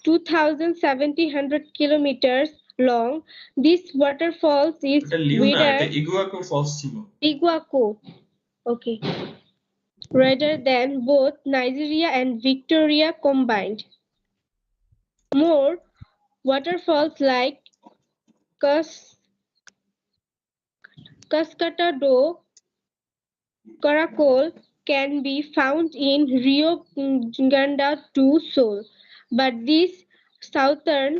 2,700 kilometers long. This waterfall is wider Iguaco, okay, rather than both Nigeria and Victoria combined. More waterfalls like Cascata do Caracol can be found in Rio Grande do Sul, but this southern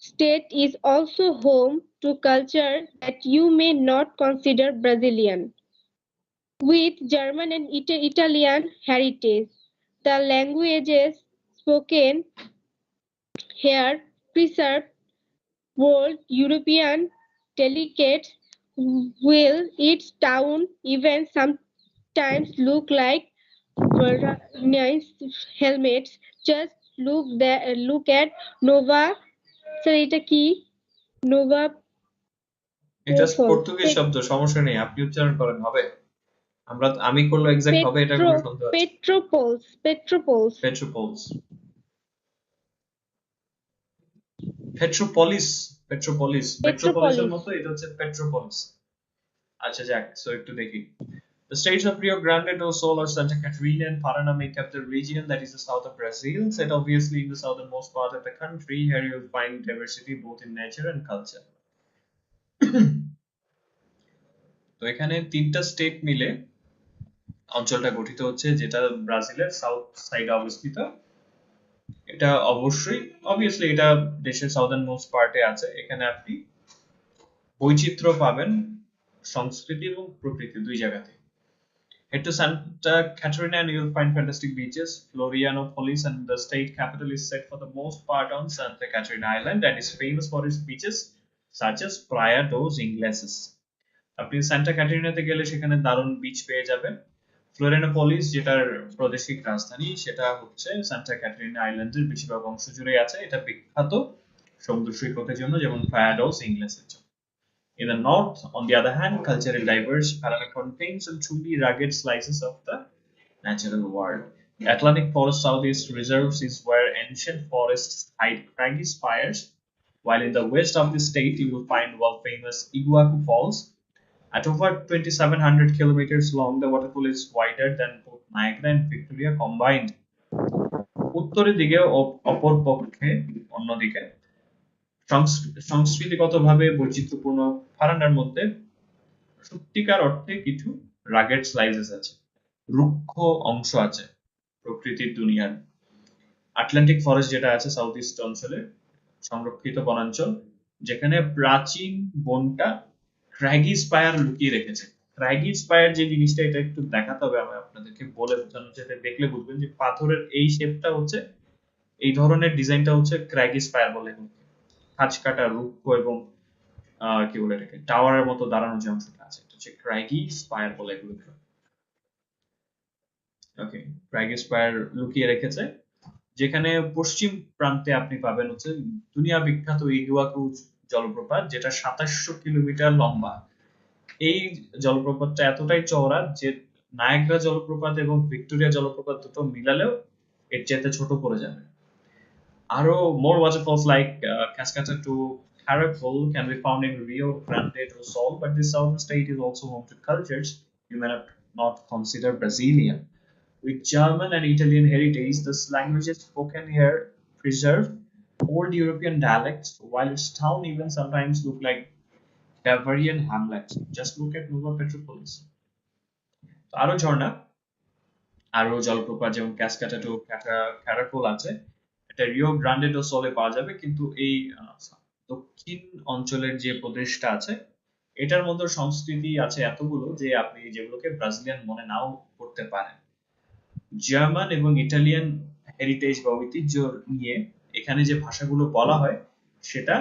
state is also home to culture that you may not consider Brazilian. With German and Italian heritage, the languages spoken here preserve old European delicates, will its town even sometimes look like Nice helmets. Just look at Nova. Sir এটা কি? Nova এটা Portuguese শব্দ, সমস্যা নেই, আপনি উচ্চারণ করেন, হবে। আমি করলে এক্সাক্ট হবে এটা কোনো সন্দেহ আছে? পেট্রোপলিসের মতো এটা হচ্ছে পেট্রোপলিস। আচ্ছা যাক, সো একটু দেখি। The states of Rio Grande do Sul, Santa Catarina, and Paraná make up the region that is the south of Brazil. Set obviously in the southernmost part of the country, here you will find diversity both in nature and culture. তো এখানে তিনটা state মিলে অঞ্চলটা গঠিত হচ্ছে, যেটা ব্রাজিলের south সাইডে অবস্থিত। এটা অবভিয়াসলি এটা দেশের সাউদার্ন মোস্ট পার্টে আছে। এখানে আপনি বৈচিত্র্য পাবেন সংস্কৃতি এবং প্রকৃতি দুই জায়গাতে। Head to Santa Catarina and you'll find fantastic beaches. Florianopolis and the state capital is set for the most part on Santa Catarina Island and is famous for its beaches such as Praia dos Ingleses. আপনি Santa ক্যাটারিনাতে গেলে সেখানে দারুণ beach পেয়ে যাবেন। ফ্লোরিয়ানোপলিস যেটার প্রাদেশিক রাজধানী, সেটা হচ্ছে সান্টা ক্যাটারিনা আইল্যান্ডের বেশিরভাগ অংশ জুড়ে আছে। এটা বিখ্যাত সমুদ্র সৈকতের জন্য, যেমন প্রায়া ডোস ইংলেসের জন্য। In the north, on the other hand, culturally diverse, Paraná contains some truly rugged slices of the natural world. The Atlantic Forest Southeast Reserves is where ancient forests hide craggy spires, while in the west of the state you will find world-famous Iguacu Falls. At over 2,700 kilometers long, the waterfall is wider than both Niagara and Victoria combined. উত্তরের দিকে অপর পক্ষে অন্যদিকে সংস্কৃতিগতভাবে বৈচিত্র্যপূর্ণ ফারান্ডার মধ্যে সত্যিকার অর্থে কিছু রাগেড স্লাইসেস আছে, রুক্ষ অংশ আছে প্রকৃতির দুনিয়ার। আটলান্টিক ফরেস্ট যেটা আছে সাউথ ইস্ট অঞ্চলে সংরক্ষিত বনাঞ্চল, যেখানে প্রাচীন বনটা ক্র্যাগি স্পায়ার লুকিয়ে রেখেছে। ক্র্যাগি স্পায়ার যে জিনিসটা, এটা একটু দেখাতে হবে আমি আপনাদেরকে, বলে বোঝানো যেতে, দেখলে বুঝবেন যে পাথরের এই শেপটা হচ্ছে, এই ধরনের ডিজাইনটা হচ্ছে ক্র্যাগি স্পায়ার বলে, খাঁজ কাটা রুক্ষ এবং কি বলে এটাকে টাওয়ারের মতো দাঁড়ানো যে অংশটা আছে, এটা হচ্ছে ক্র্যাগি স্পায়ার বলে এগুলোকে। ওকে, ক্র্যাগি স্পায়ার লুকিয়ে রেখেছে, যেখানে পশ্চিম প্রান্তে আপনি পাবেন হচ্ছে দুনিয়া বিখ্যাত ইগুয়াকু জলপ্রপাত, যেটা 2700 কিলোমিটার লম্বা। এই জলপ্রপাতটা এতটাই চওড়া যে নায়াগ্রা জলপ্রপাত এবং ভিক্টোরিয়া জলপ্রপাত দুটো মিলালেও এর চাইতে ছোট পড়ে যাবে। Aro more waterfalls like Cascata to Caracol can be found in Rio Grande do Sul, but this southern state is also home to cultures you may not consider Brazilian. With German and Italian heritage, the languages spoken here preserve old European dialects, while its town even sometimes look like Bavarian hamlets. Just look at Nova Petropolis. আরো ঝর্ণা, আরো জলপ্রপাত যেমন ক্যাসকাটা two ক্যারাকোল আছে, এটা Rio Grande do সোলে পাওয়া যাবে। কিন্তু এই দক্ষিণ অঞ্চলের যে প্রদেশটা আছে, এটার মধ্যে সংস্কৃতি আছে এতগুলো যে আপনি যেগুলোকে ব্রাজিলিয়ান মনে নাও করতে পারেন। জার্মান এবং ইটালিয়ান হেরিটেজ বা ঐতিহ্য নিয়ে এখানে যে ভাষাগুলো বলা হয় সেটা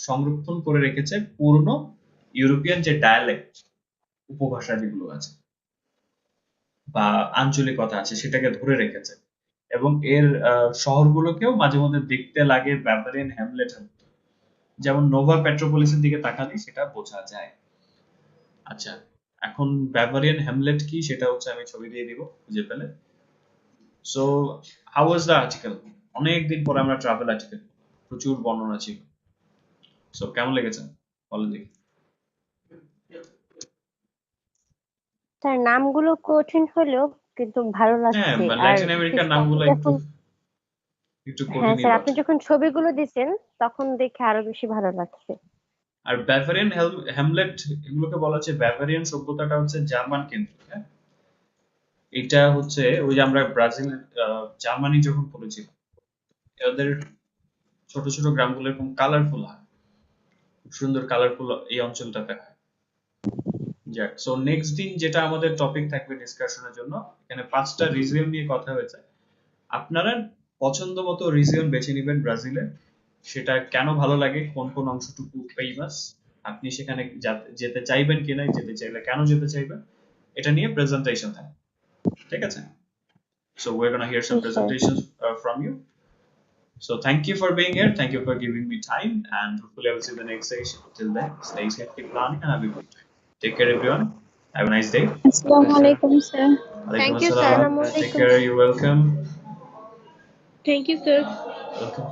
সংরক্ষণ করে রেখেছে পুরনো ইউরোপিয়ান যে ডায়ালেক্ট, উপভাষা যেগুলো আছে বা আঞ্চলিকতা আছে, সেটাকে ধরে রেখেছে। এবং এর শহরগুলোকেও মাঝে মধ্যে দেখতে লাগে ব্যাভারিয়ান হ্যামলেটের মতো, যেমন নোভা পেট্রোপলিসের দিকে তাকালে সেটা বোঝা যায়। আচ্ছা, এখন ব্যাভারিয়ান হ্যামলেট কি সেটা হচ্ছে আমি ছবি দিয়ে দিব খুঁজে পেলে। So how was the article? অনেকদিন পরে আমরা ট্রাভেল আর্টিকেল, প্রচুর বর্ণনা ছিল। সো কেমন লেগেছে বলেন দেখি। তার নামগুলো কঠিন হলেও কিন্তু ভালো হ্যাঁ, লাগছে। আর ল্যাটিন আমেরিকার নামগুলো একটু হ্যাঁ কঠিনই স্যার, আপনি বটে। যখন ছবিগুলো দিচ্ছেন তখন দেখে আরো বেশি ভালো লাগছে। আর ব্যাভারিয়ান হ্যামলেট এগুলোকে বলা হচ্ছে, ব্যাভারিয়ান সভ্যতাটা হচ্ছে জার্মান কেন্দ্রিক। হ্যাঁ, এটা হচ্ছে ওই যে আমরা ব্রাজিল জার্মানি যখন পড়েছিলাম, এদের ছোট ছোট গ্রামগুলো এরকম কালারফুল হয়, খুব সুন্দর কালারফুল এই অঞ্চলটাতে হয়। যাক, সো নেক্সট দিন যেটা আমাদের টপিক থাকবে ডিসকাশনের জন্য, এখানে 5টা রিজিয়ন নিয়ে কথা হয়েছে। আপনারা পছন্দ মতো রিজিয়ন বেছে নেবেন ব্রাজিলের, সেটা কেন ভালো লাগে, কোন কোন অংশটুকু ফেমাস, আপনি সেখানে যেতে চাইবেন কিনা, যেতে চাইলে কেন যেতে চাইবেন, এটা নিয়ে প্রেজেন্টেশন থাকবে। ঠিক আছে? So we're gonna hear some presentations from you. So thank you for being here. Thank you for giving me time, and hopefully I will see you in the next session. Till then, stay safe, keep learning, and have a good time. Take care, everyone. Have a nice day. আসসালামু আলাইকুম sir. Thank you, Alaikum assalam. sir. Take care. You're welcome. Thank you, sir. Welcome.